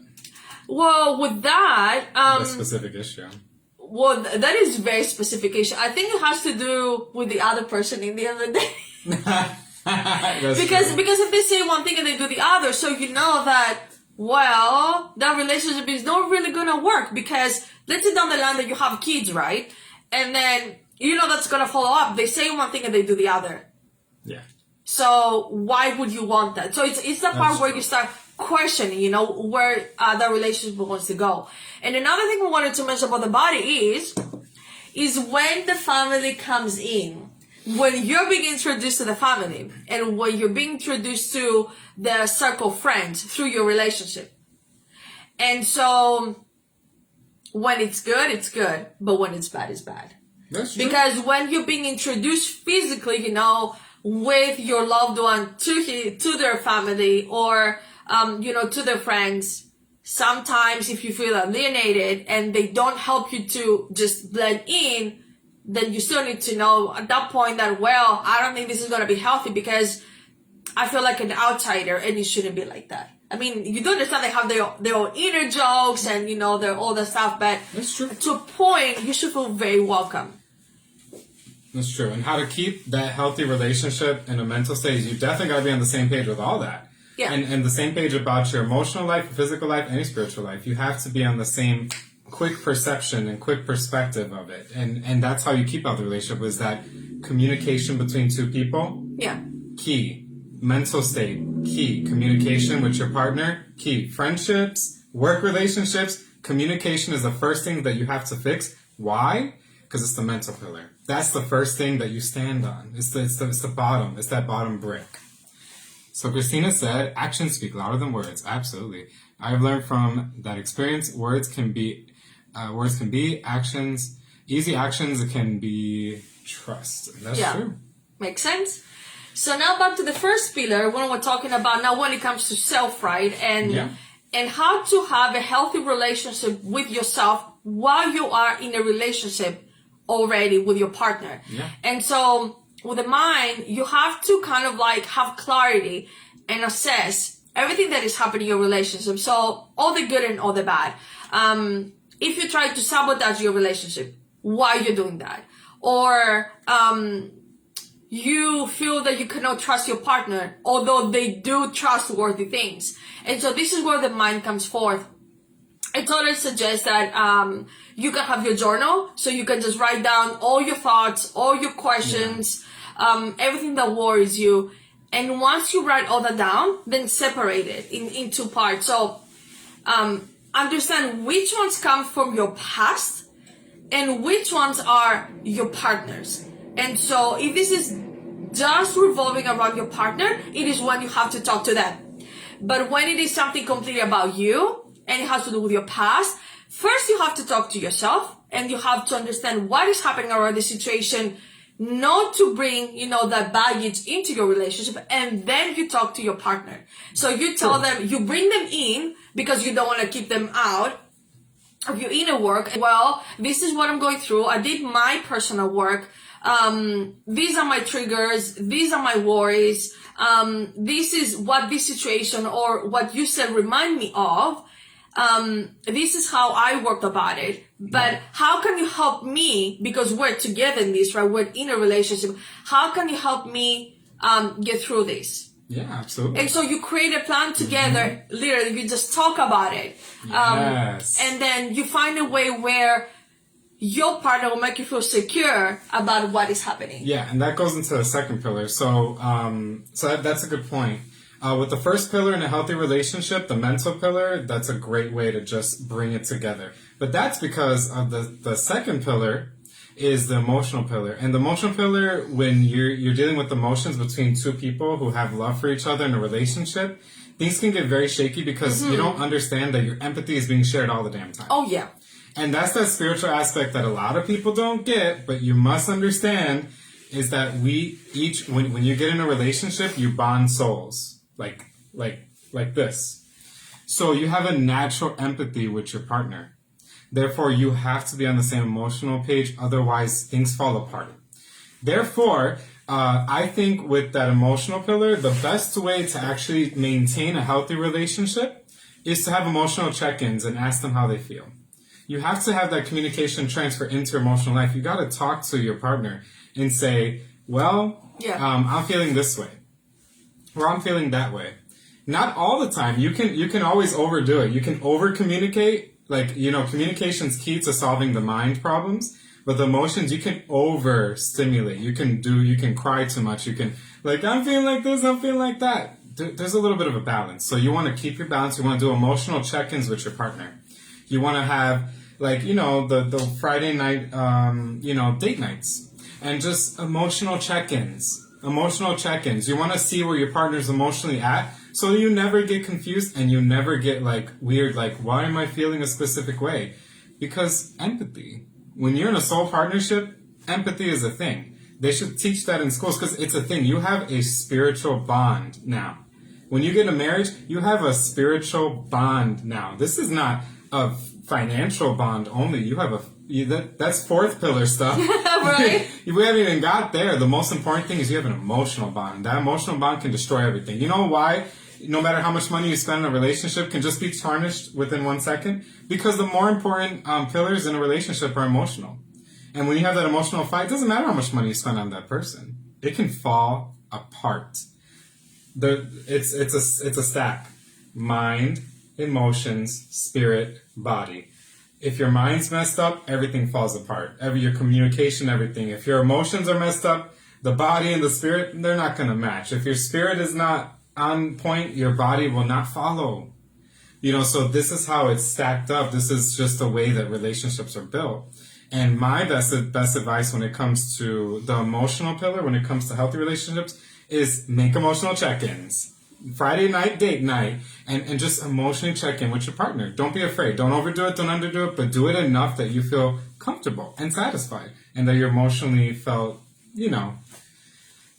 Well, with that, The specific issue. well, that is very specific issue. I think it has to do with the other person in the end of the day. because if they say one thing and they do the other, so you know that, well, that relationship is not really gonna work, because let's say down the line that you have kids, right? And then you know that's gonna follow up. They say one thing and they do the other. Yeah. So why would you want that? So it's the part where you start questioning, you know, where that relationship wants to go. And another thing we wanted to mention about the body is when the family comes in. When you're being introduced to the family, and when you're being introduced to the circle of friends through your relationship. And so when it's good, it's good. But when it's bad, it's bad. That's true. Because when you're being introduced physically, you know, with your loved one to their family, or, you know, to their friends, sometimes if you feel alienated and they don't help you to just blend in, then you still need to know at that point that, well, I don't think this is going to be healthy, because I feel like an outsider, and it shouldn't be like that. I mean, you do understand they have their own inner jokes and, you know, their all the stuff, but That's true. to a point, you should feel very welcome. That's true. And how to keep that healthy relationship in a mental state, you definitely got to be on the same page with all that. Yeah. And the same page about your emotional life, your physical life, and your spiritual life. You have to be on the same quick perception and quick perspective of it. And that's how you keep out the relationship, is that communication between two people. Yeah. Key. Mental state. Key. Communication with your partner. Key. Friendships, work relationships. Communication is the first thing that you have to fix. Why? Because it's the mental pillar. That's the first thing that you stand on. It's the bottom. It's that bottom brick. So Christina said, actions speak louder than words. Absolutely. I've learned from that experience, words can be actions. Easy actions can be trust. That's true. Makes sense. So now back to the first pillar, when we're talking about now when it comes to self, right? And how to have a healthy relationship with yourself while you are in a relationship already with your partner. Yeah. And so with the mind, you have to kind of like have clarity and assess everything that is happening in your relationship. So all the good and all the bad. If you try to sabotage your relationship, why you're doing that? Or you feel that you cannot trust your partner, although they do trustworthy things. And so this is where the mind comes forth. I totally suggest that you can have your journal, so you can just write down all your thoughts, all your questions, everything that worries you. And once you write all that down, then separate it in two parts. So understand which ones come from your past and which ones are your partners. And so if this is just revolving around your partner, it is when you have to talk to them. But when it is something completely about you and it has to do with your past, first you have to talk to yourself and you have to understand what is happening around the situation, not to bring, you know, that baggage into your relationship, and then you talk to your partner. So you tell them, you bring them in because you don't want to keep them out of your inner work. Well, this is what I'm going through. I did my personal work. These are my triggers. These are my worries. This is what this situation or what you said remind me of. This is how I worked about it. But how can you help me? Because we're together in this, right? We're in a relationship. How can you help me get through this? Yeah, absolutely. And so you create a plan together. Literally, you just talk about it. Yes. And then you find a way where your partner will make you feel secure about what is happening. Yeah, and that goes into the second pillar. So, that's a good point. With the first pillar in a healthy relationship, the mental pillar, that's a great way to just bring it together. But that's because of the second pillar is the emotional pillar. And the emotional pillar, when you're dealing with emotions between two people who have love for each other in a relationship, things can get very shaky because you don't understand that your empathy is being shared all the damn time. Oh, yeah. And that's that spiritual aspect that a lot of people don't get, but you must understand is that we each, when you get in a relationship, you bond souls. Like this. So you have a natural empathy with your partner. Therefore, you have to be on the same emotional page, otherwise things fall apart. Therefore, I think with that emotional pillar, the best way to actually maintain a healthy relationship is to have emotional check-ins and ask them how they feel. You have to have that communication transfer into your emotional life. You got to talk to your partner and say, well, I'm feeling this way, or I'm feeling that way. Not all the time. You can always overdo it. You can over-communicate. Like, communication's key to solving the mind problems. But the emotions, you can overstimulate. You can cry too much. You can, I'm feeling like this, I'm feeling like that. There's a little bit of a balance. So you want to keep your balance. You want to do emotional check-ins with your partner. You want to have, the Friday night, date nights. And just emotional check-ins. Emotional check-ins. You want to see where your partner's emotionally at. So you never get confused and you never get weird, why am I feeling a specific way? Because empathy. When you're in a soul partnership, empathy is a thing. They should teach that in schools because it's a thing. You have a spiritual bond now. When you get in a marriage, you have a spiritual bond now. This is not a financial bond only. You have that's fourth pillar stuff. Right? We haven't even got there. The most important thing is you have an emotional bond. That emotional bond can destroy everything. You know why? No matter how much money you spend in a relationship can just be tarnished within 1 second. Because the more important pillars in a relationship are emotional. And when you have that emotional fight, it doesn't matter how much money you spend on that person. It can fall apart. It's a stack. Mind, emotions, spirit, body. If your mind's messed up, everything falls apart. Your communication, everything. If your emotions are messed up, the body and the spirit, they're not going to match. If your spirit is not on point, your body will not follow. So this is how it's stacked up. This is just the way that relationships are built. And my best advice when it comes to the emotional pillar, when it comes to healthy relationships, is make emotional check-ins. Friday night, date night, and just emotionally check in with your partner. Don't be afraid. Don't overdo it. Don't underdo it. But do it enough that you feel comfortable and satisfied. And that you emotionally felt,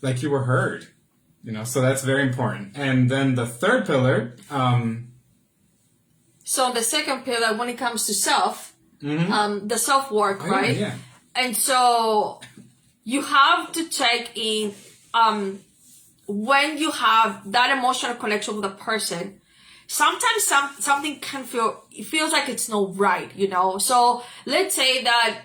like you were heard. So that's very important. And then the third pillar. So the second pillar, when it comes to self, the self-work, right? Yeah. And so you have to check in when you have that emotional connection with a person. Sometimes something it feels like it's not right, So let's say that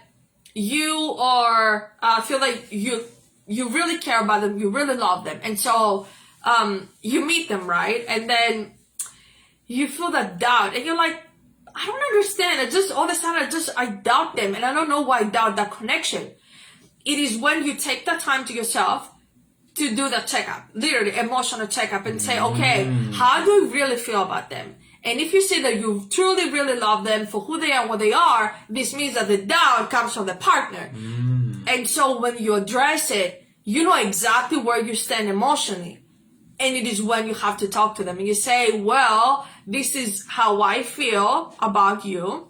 you are feel like you really care about them, you really love them, and so you meet them, right? And then you feel that doubt, and you're like, I don't understand. All of a sudden I doubt them, and I don't know why I doubt that connection. It is when you take the time to yourself to do the checkup, literally emotional checkup, and say, okay, how do I really feel about them? And if you say that you truly, really love them for who they are and what they are, this means that the doubt comes from the partner. And so when you address it, you know exactly where you stand emotionally. And it is when you have to talk to them and you say, well, this is how I feel about you.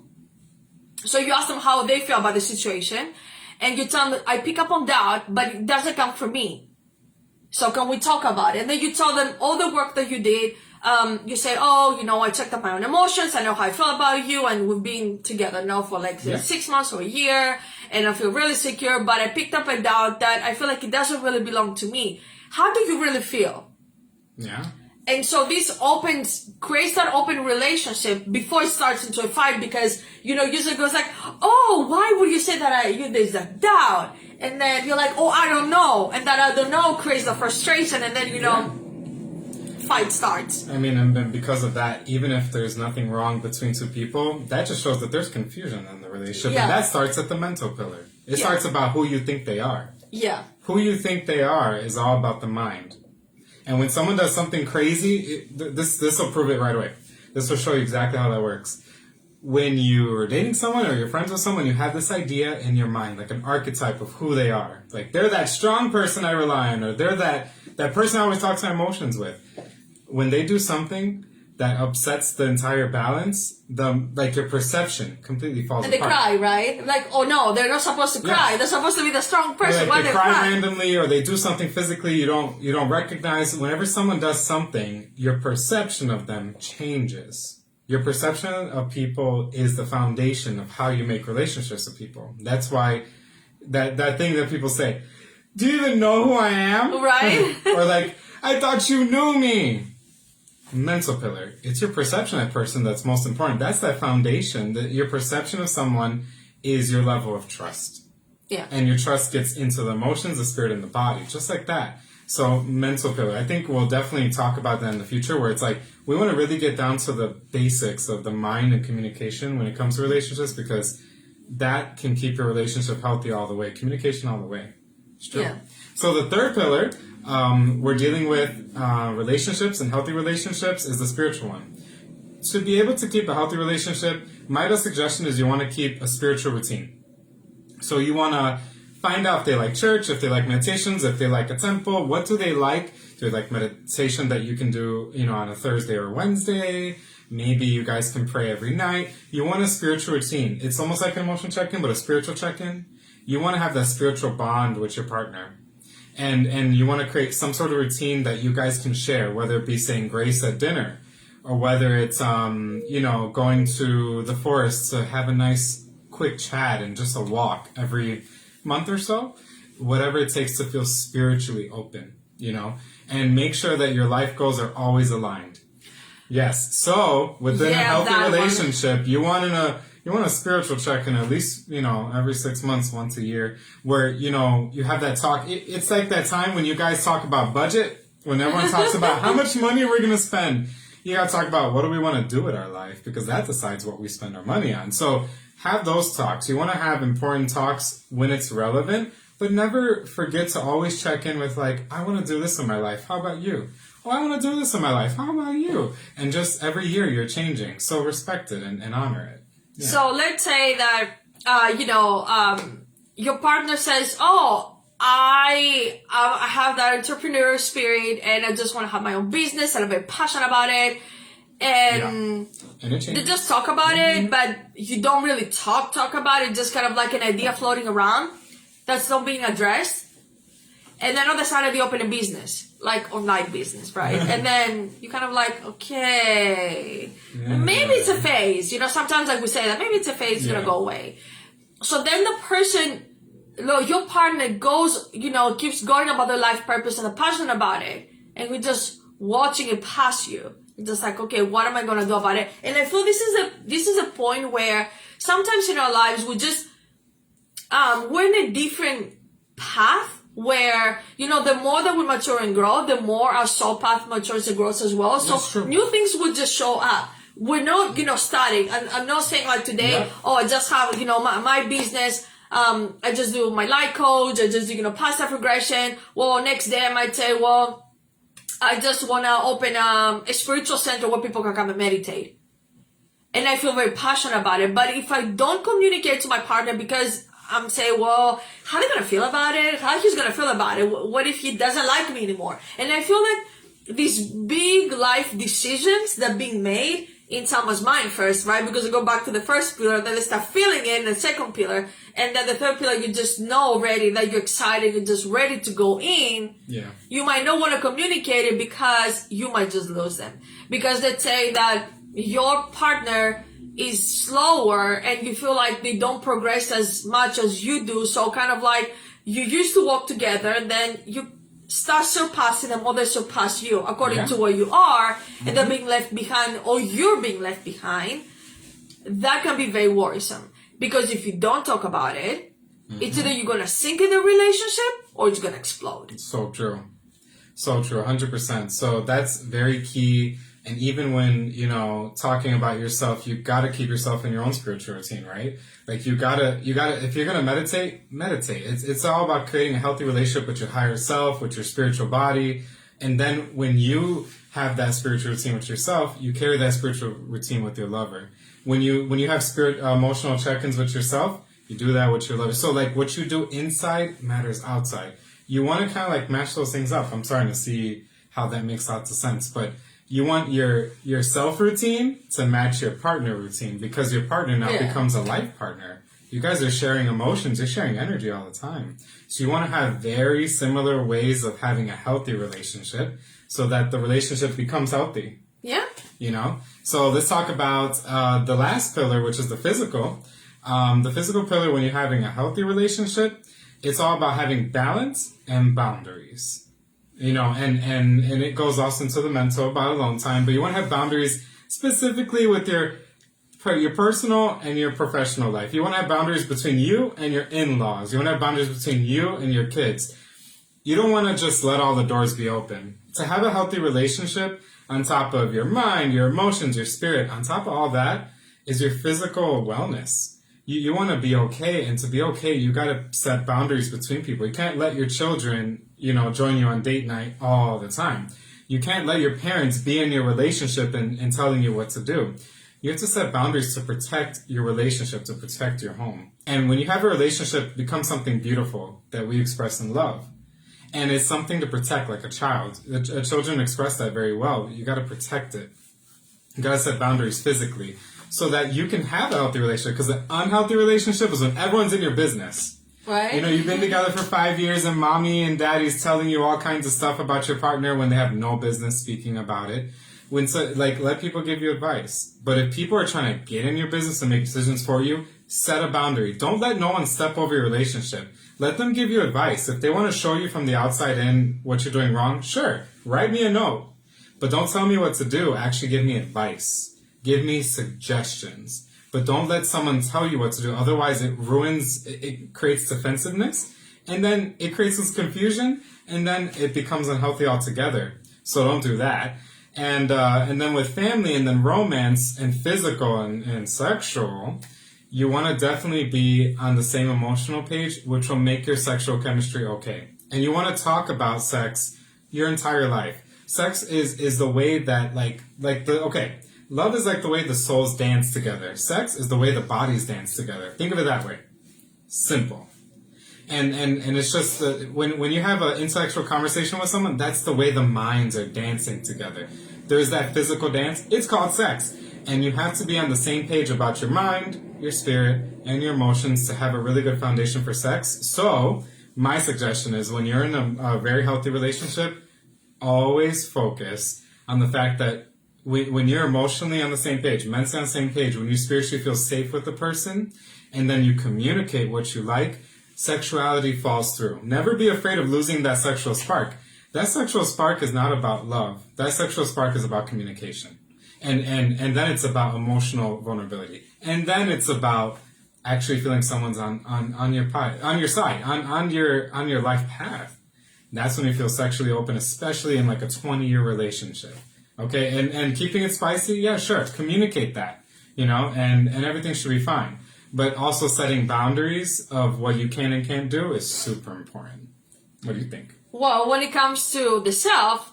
So you ask them how they feel about the situation. And you tell them, I pick up on doubt, but it doesn't come from me. So can we talk about it? And then you tell them all the work that you did. You say, I checked up my own emotions. I know how I feel about you. And we've been together now for 6 months or a year. And I feel really secure. But I picked up a doubt that I feel like it doesn't really belong to me. How do you really feel? Yeah. And so this creates that open relationship before it starts into a fight, because, usually goes like, oh, why would you say that there's a doubt? And then you're like, oh, I don't know. And that I don't know creates the frustration. And then, fight starts. I mean, and because of that, even if there's nothing wrong between two people, that just shows that there's confusion in the relationship. Yeah. And that starts at the mental pillar. It starts about who you think they are. Yeah. Who you think they are is all about the mind. And when someone does something crazy, this will prove it right away. This will show you exactly how that works. When you're dating someone or you're friends with someone, you have this idea in your mind, like an archetype of who they are. Like, they're that strong person I rely on, or they're that person I always talk to my emotions with. when they do something that upsets the entire balance, your perception completely falls and they apart. cry, right? Like, oh no, they're not supposed to cry. Yeah. They're supposed to be the strong person. Or Why they cry randomly, or they do something physically you don't recognize. Whenever someone does something, your perception of them changes. Your perception of people is the foundation of how you make relationships with people. That's why that thing that people say, do you even know who I am? Right? Or like, I thought you knew me. Mental pillar. It's your perception of that person that's most important. That's that foundation. That your perception of someone is your level of trust. Yeah. And your trust gets into the emotions, the spirit, and the body. Just like that. So, mental pillar. I think we'll definitely talk about that in the future, where it's like, we want to really get down to the basics of the mind and communication when it comes to relationships, because that can keep your relationship healthy all the way. Communication all the way. It's true. Yeah. So the third pillar we're dealing with relationships and healthy relationships is the spiritual one. To be able to keep a healthy relationship, my best suggestion is you want to keep a spiritual routine. So you want to find out if they like church, if they like meditations, if they like a temple. What do they like? Do they like meditation that you can do, on a Thursday or Wednesday? Maybe you guys can pray every night. You want a spiritual routine. It's almost like an emotional check-in, but a spiritual check-in. You want to have that spiritual bond with your partner. And you want to create some sort of routine that you guys can share, whether it be saying grace at dinner, or whether it's, going to the forest to have a nice quick chat and just a walk every month or so. Whatever it takes to feel spiritually open, and make sure that your life goals are always aligned. Yes. So within a healthy relationship, you want a spiritual check-in at least, every 6 months, once a year, where, you have that talk. It's like that time when you guys talk about budget, when everyone talks about how much money we're going to spend. You got to talk about what do we want to do with our life, because that decides what we spend our money on. So have those talks. You want to have important talks when it's relevant, but never forget to always check in with like, I want to do this in my life. How about you? Oh, I want to do this in my life. How about you? And just every year you're changing. So respect it and honor it. Yeah. So let's say that, your partner says, oh, I have that entrepreneurial spirit and I just want to have my own business and I'm very passionate about it. And they just talk about it, but you don't really talk about it, just kind of like an idea floating around that's not being addressed. And then on the side they open a business, like online business, right? And then you kind of like, okay, maybe it's a phase. Sometimes like we say that maybe it's a phase, it's gonna go away. So then the person, your partner goes, keeps going about their life purpose and they're passionate about it, and we're just watching it pass you. It's just like, okay, what am I gonna do about it? And I feel this is a point where sometimes in our lives we just we're in a different path. Where, the more that we mature and grow, the more our soul path matures and grows as well. So new things will just show up. We're not, starting. I'm not saying like today, I just have, my business. I just do my life coach. I just do, past life regression. Well, next day I might say, well, I just want to open a spiritual center where people can come and meditate. And I feel very passionate about it. But if I don't communicate to my partner, because I'm saying, well, how are they going to feel about it? How he's going to feel about it? What if he doesn't like me anymore? And I feel like these big life decisions that are being made in someone's mind first, right? Because you go back to the first pillar, then they start feeling it in the second pillar. And then the third pillar, you just know already that you're excited, you're just ready to go in. Yeah. You might not want to communicate it because you might just lose them. Because let's say that your partner is slower and you feel like they don't progress as much as you do. So kind of like you used to walk together and then you start surpassing them or they surpass you according to where you are, and they're being left behind or you're being left behind. That can be very worrisome, because if you don't talk about it, it's either you're going to sink in the relationship or it's going to explode. So true. 100%. So that's very key. And even when, talking about yourself, you got to keep yourself in your own spiritual routine, right? Like you gotta, if you're going to meditate. It's all about creating a healthy relationship with your higher self, with your spiritual body. And then when you have that spiritual routine with yourself, you carry that spiritual routine with your lover. When you have emotional check-ins with yourself, you do that with your lover. So like what you do inside matters outside. You want to kind of like match those things up. I'm starting to see how that makes lots of sense, but You want your self routine to match your partner routine, because your partner now becomes a life partner. You guys are sharing emotions, you're sharing energy all the time. So you want to have very similar ways of having a healthy relationship so that the relationship becomes healthy. Yeah. You know? So let's talk about the last pillar, which is the physical. The physical pillar, when you're having a healthy relationship, it's all about having balance and boundaries. You know, and it goes also into the mental about alone time, but you want to have boundaries specifically with your personal and your professional life. You want to have boundaries between you and your in-laws. You want to have boundaries between you and your kids. You don't want to just let all the doors be open. To have a healthy relationship, on top of your mind, your emotions, your spirit, on top of all that is your physical wellness. You want to be okay, and to be okay, you got to set boundaries between people. You can't let your children, join you on date night all the time. You can't let your parents be in your relationship and telling you what to do. You have to set boundaries to protect your relationship, to protect your home. And when you have a relationship, it becomes something beautiful that we express in love. And it's something to protect, like a child. Children express that very well. You got to protect it. You got to set boundaries physically so that you can have a healthy relationship. Because the unhealthy relationship is when everyone's in your business. Right. You've been together for 5 years and mommy and daddy's telling you all kinds of stuff about your partner when they have no business speaking about it. Let people give you advice. But if people are trying to get in your business and make decisions for you, set a boundary. Don't let no one step over your relationship. Let them give you advice. If they want to show you from the outside in what you're doing wrong, sure, write me a note. But don't tell me what to do. Actually, give me advice. Give me suggestions. But don't let someone tell you what to do. Otherwise, it creates defensiveness. And then it creates this confusion. And then it becomes unhealthy altogether. So don't do that. And then with family and then romance and physical and sexual, you want to definitely be on the same emotional page, which will make your sexual chemistry okay. And you want to talk about sex your entire life. Sex is the way that love is like the way the souls dance together. Sex is the way the bodies dance together. Think of it that way. Simple. And it's just when you have an intellectual conversation with someone, that's the way the minds are dancing together. There's that physical dance. It's called sex. And you have to be on the same page about your mind, your spirit, and your emotions to have a really good foundation for sex. So my suggestion is when you're in a very healthy relationship, always focus on the fact that when you're emotionally on the same page, mentally on the same page, when you spiritually feel safe with the person, and then you communicate what you like, sexuality falls through. Never be afraid of losing that sexual spark. That sexual spark is not about love. That sexual spark is about communication. And then it's about emotional vulnerability. And then it's about actually feeling someone's on your side, on your life path. That's when you feel sexually open, especially in like a 20-year relationship. Okay, and keeping it spicy, yeah, sure. Communicate that, and everything should be fine. But also setting boundaries of what you can and can't do is super important. What do you think? Well, when it comes to the self,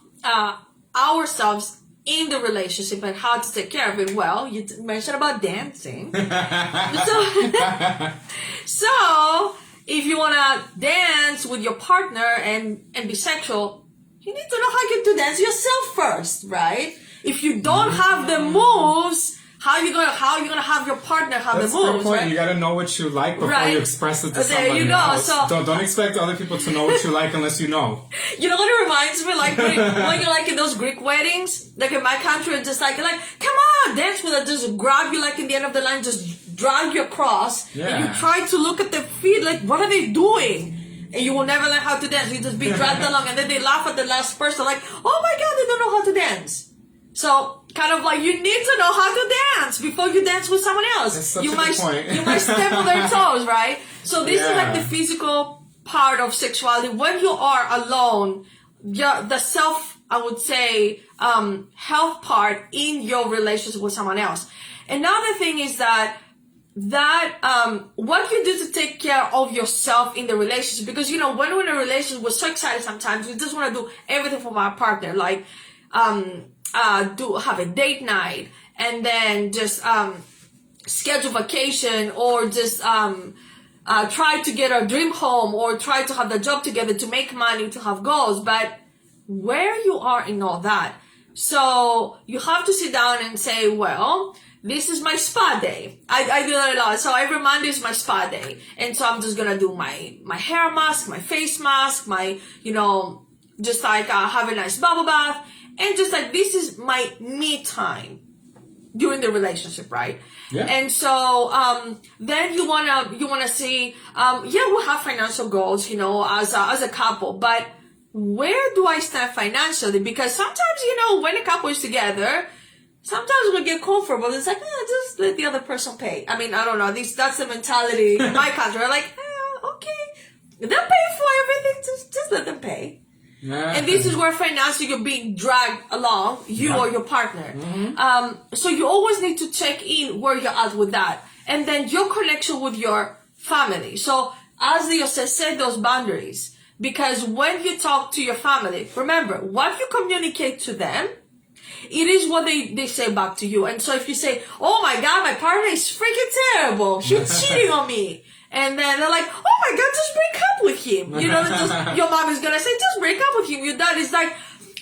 ourselves in the relationship and how to take care of it, well, you mentioned about dancing. So if you want to dance with your partner and be sexual, you need to know how you to dance yourself first, right? If you don't have the moves, how you gonna have your partner have That's the moves? a good point. Right? You gotta know what you like before you express it to somebody There you go. else. So don't expect other people to know what you like unless you know. You know what it reminds me? Like when you're like in those Greek weddings, like in my country, it's just like come on, dance with it, just grab you like in the end of the line, just drag you across, and you try to look at their feet, like what are they doing? And you will never learn how to dance. You just be dragged along, and then they laugh at the last person, like, oh my god, they don't know how to dance. So kind of like you need to know how to dance before you dance with someone else. That's such you a might good point. you might step on their toes, right? So this is like the physical part of sexuality. When you are alone, the self, I would say, health part in your relationship with someone else. Another thing is that what you do to take care of yourself in the relationship, because when we're in a relationship, we're so excited sometimes, we just want to do everything for our partner, like have a date night, and then just schedule vacation, or just try to get a dream home, or try to have the job together to make money, to have goals. But where you are in all that, So you have to sit down and say, well, this is my spa day. I do that a lot. So every Monday is my spa day. And so I'm just going to do my hair mask, my face mask, my, just like have a nice bubble bath. And just like, this is my me time during the relationship, right? Yeah. And so, then you wanna see, we'll have financial goals, as a couple, but where do I stand financially? Because sometimes, when a couple is together, sometimes we get comfortable. It's like, just let the other person pay. I mean, I don't know. That's the mentality in my country. We're like, okay, they'll pay for everything. Just let them pay. Yeah. And this is where financially you're being dragged along, you or your partner. Mm-hmm. So you always need to check in where you're at with that. And then your connection with your family. So as Leo says, set those boundaries. Because when you talk to your family, remember, what you communicate to them, it is what they say back to you. And so if you say, oh my God, my partner is freaking terrible. He's cheating on me. And then they're like, oh my God, just break up with him. Your mom is going to say, just break up with him. Your dad is like,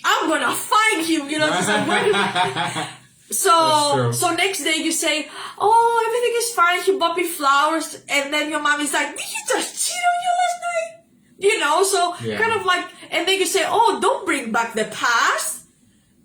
I'm going to find him. Just like, where do So next day you say, oh, everything is fine. He bought me flowers. And then your mom is like, did he just cheat on you last night? Kind of like, and then you say, oh, don't bring back the past.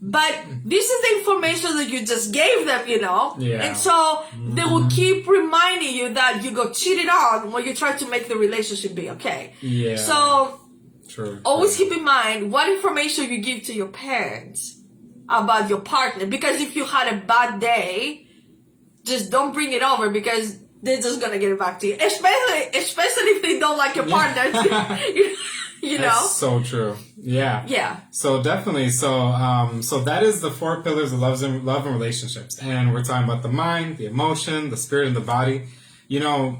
But this is the information that you just gave them, Yeah. And so they will keep reminding you that you got cheated on when you try to make the relationship be okay. Yeah. So True. Always keep in mind what information you give to your parents about your partner. Because if you had a bad day, just don't bring it over because they're just going to get it back to you. Especially if they don't like your partner. That's so true. Yeah. Yeah. So definitely. So that is the 4 pillars of love and relationships. And we're talking about the mind, the emotion, the spirit, and the body.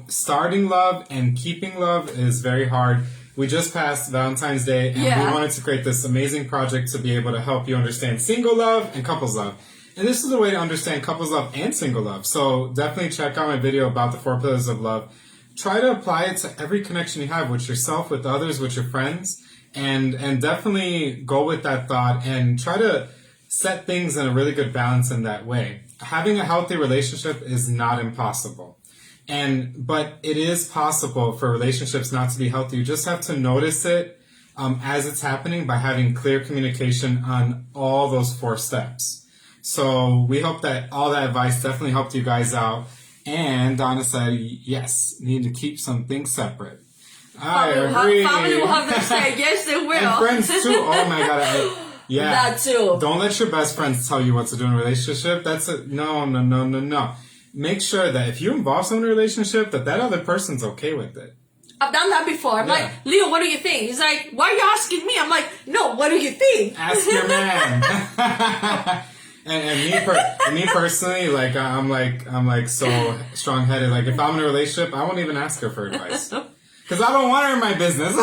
Starting love and keeping love is very hard. We just passed Valentine's Day and we wanted to create this amazing project to be able to help you understand single love and couples love. And this is the way to understand couples love and single love. So definitely check out my video about the 4 pillars of love. Try to apply it to every connection you have with yourself, with others, with your friends, and definitely go with that thought and try to set things in a really good balance in that way. Having a healthy relationship is not impossible. But it is possible for relationships not to be healthy. You just have to notice it as it's happening by having clear communication on all those 4 steps. So we hope that all that advice definitely helped you guys out. And Donna said, yes, need to keep some things separate. I agree. Family will have their say. Yes, they will. And friends too. Oh my God. That too. Don't let your best friends tell you what to do in a relationship. No. Make sure that if you involve someone in a relationship, that other person's okay with it. I've done that before. I'm like, Leo, what do you think? He's like, why are you asking me? I'm like, no, what do you think? Ask your man. And me personally, like I'm like so strong-headed. Like if I'm in a relationship, I won't even ask her for advice because I don't want her in my business.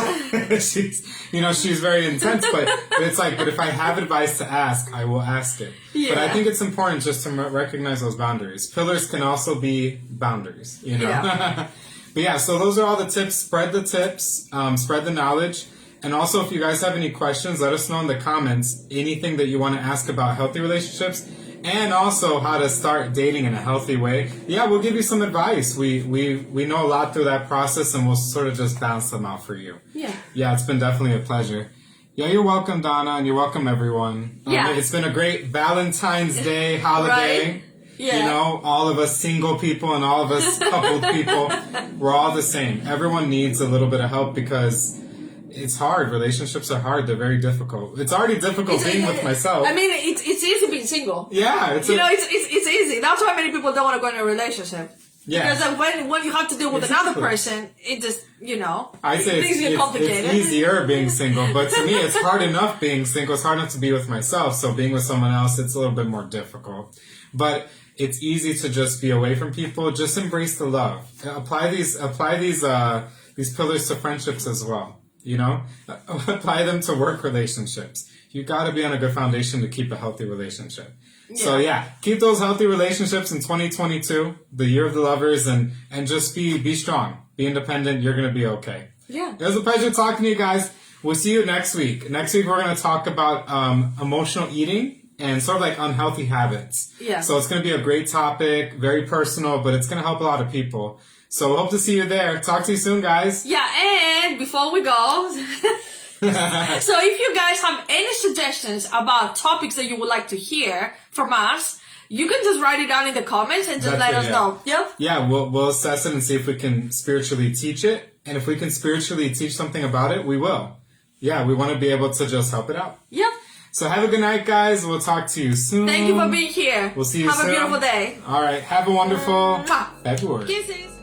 she's very intense, but it's like, but if I have advice to ask, I will ask it. Yeah. But I think it's important just to recognize those boundaries. Pillars can also be boundaries, Yeah. But yeah, so those are all the tips. Spread the tips, spread the knowledge. And also, if you guys have any questions, let us know in the comments anything that you want to ask about healthy relationships and also how to start dating in a healthy way. Yeah, we'll give you some advice. We know a lot through that process and we'll sort of just bounce them out for you. Yeah. Yeah, it's been definitely a pleasure. Yeah, you're welcome, Donna, and you're welcome, everyone. Yeah. It's been a great Valentine's Day holiday. Right? Yeah. All of us single people and all of us coupled people, we're all the same. Everyone needs a little bit of help because it's hard. Relationships are hard. They're very difficult. It's already difficult being with myself. I mean, it's easy being single. Yeah. It's easy. That's why many people don't want to go in a relationship. Yeah. Because when you have to deal with another person, it just, I say things get complicated. It's easier being single, but to me, it's hard enough being single. It's hard enough to be with myself. So being with someone else, it's a little bit more difficult. But it's easy to just be away from people. Just embrace the love. Apply these pillars to friendships as well. Apply them to work relationships. You got to be on a good foundation to keep a healthy relationship. Yeah. So keep those healthy relationships in 2022, the year of the lovers, and just be strong, be independent. You're going to be okay. Yeah. It was a pleasure talking to you guys. We'll see you next week. Next week, we're going to talk about emotional eating and sort of like unhealthy habits. Yeah. So it's going to be a great topic, very personal, but it's going to help a lot of people. So hope to see you there. Talk to you soon, guys. Yeah, and before we go, so if you guys have any suggestions about topics that you would like to hear from us, you can just write it down in the comments and just let us know. Yep. Yeah, we'll assess it and see if we can spiritually teach it. And if we can spiritually teach something about it, we will. Yeah, we want to be able to just help it out. Yep. So have a good night, guys. We'll talk to you soon. Thank you for being here. We'll see you soon. Have a beautiful day. All right. Have a wonderful February. Kisses.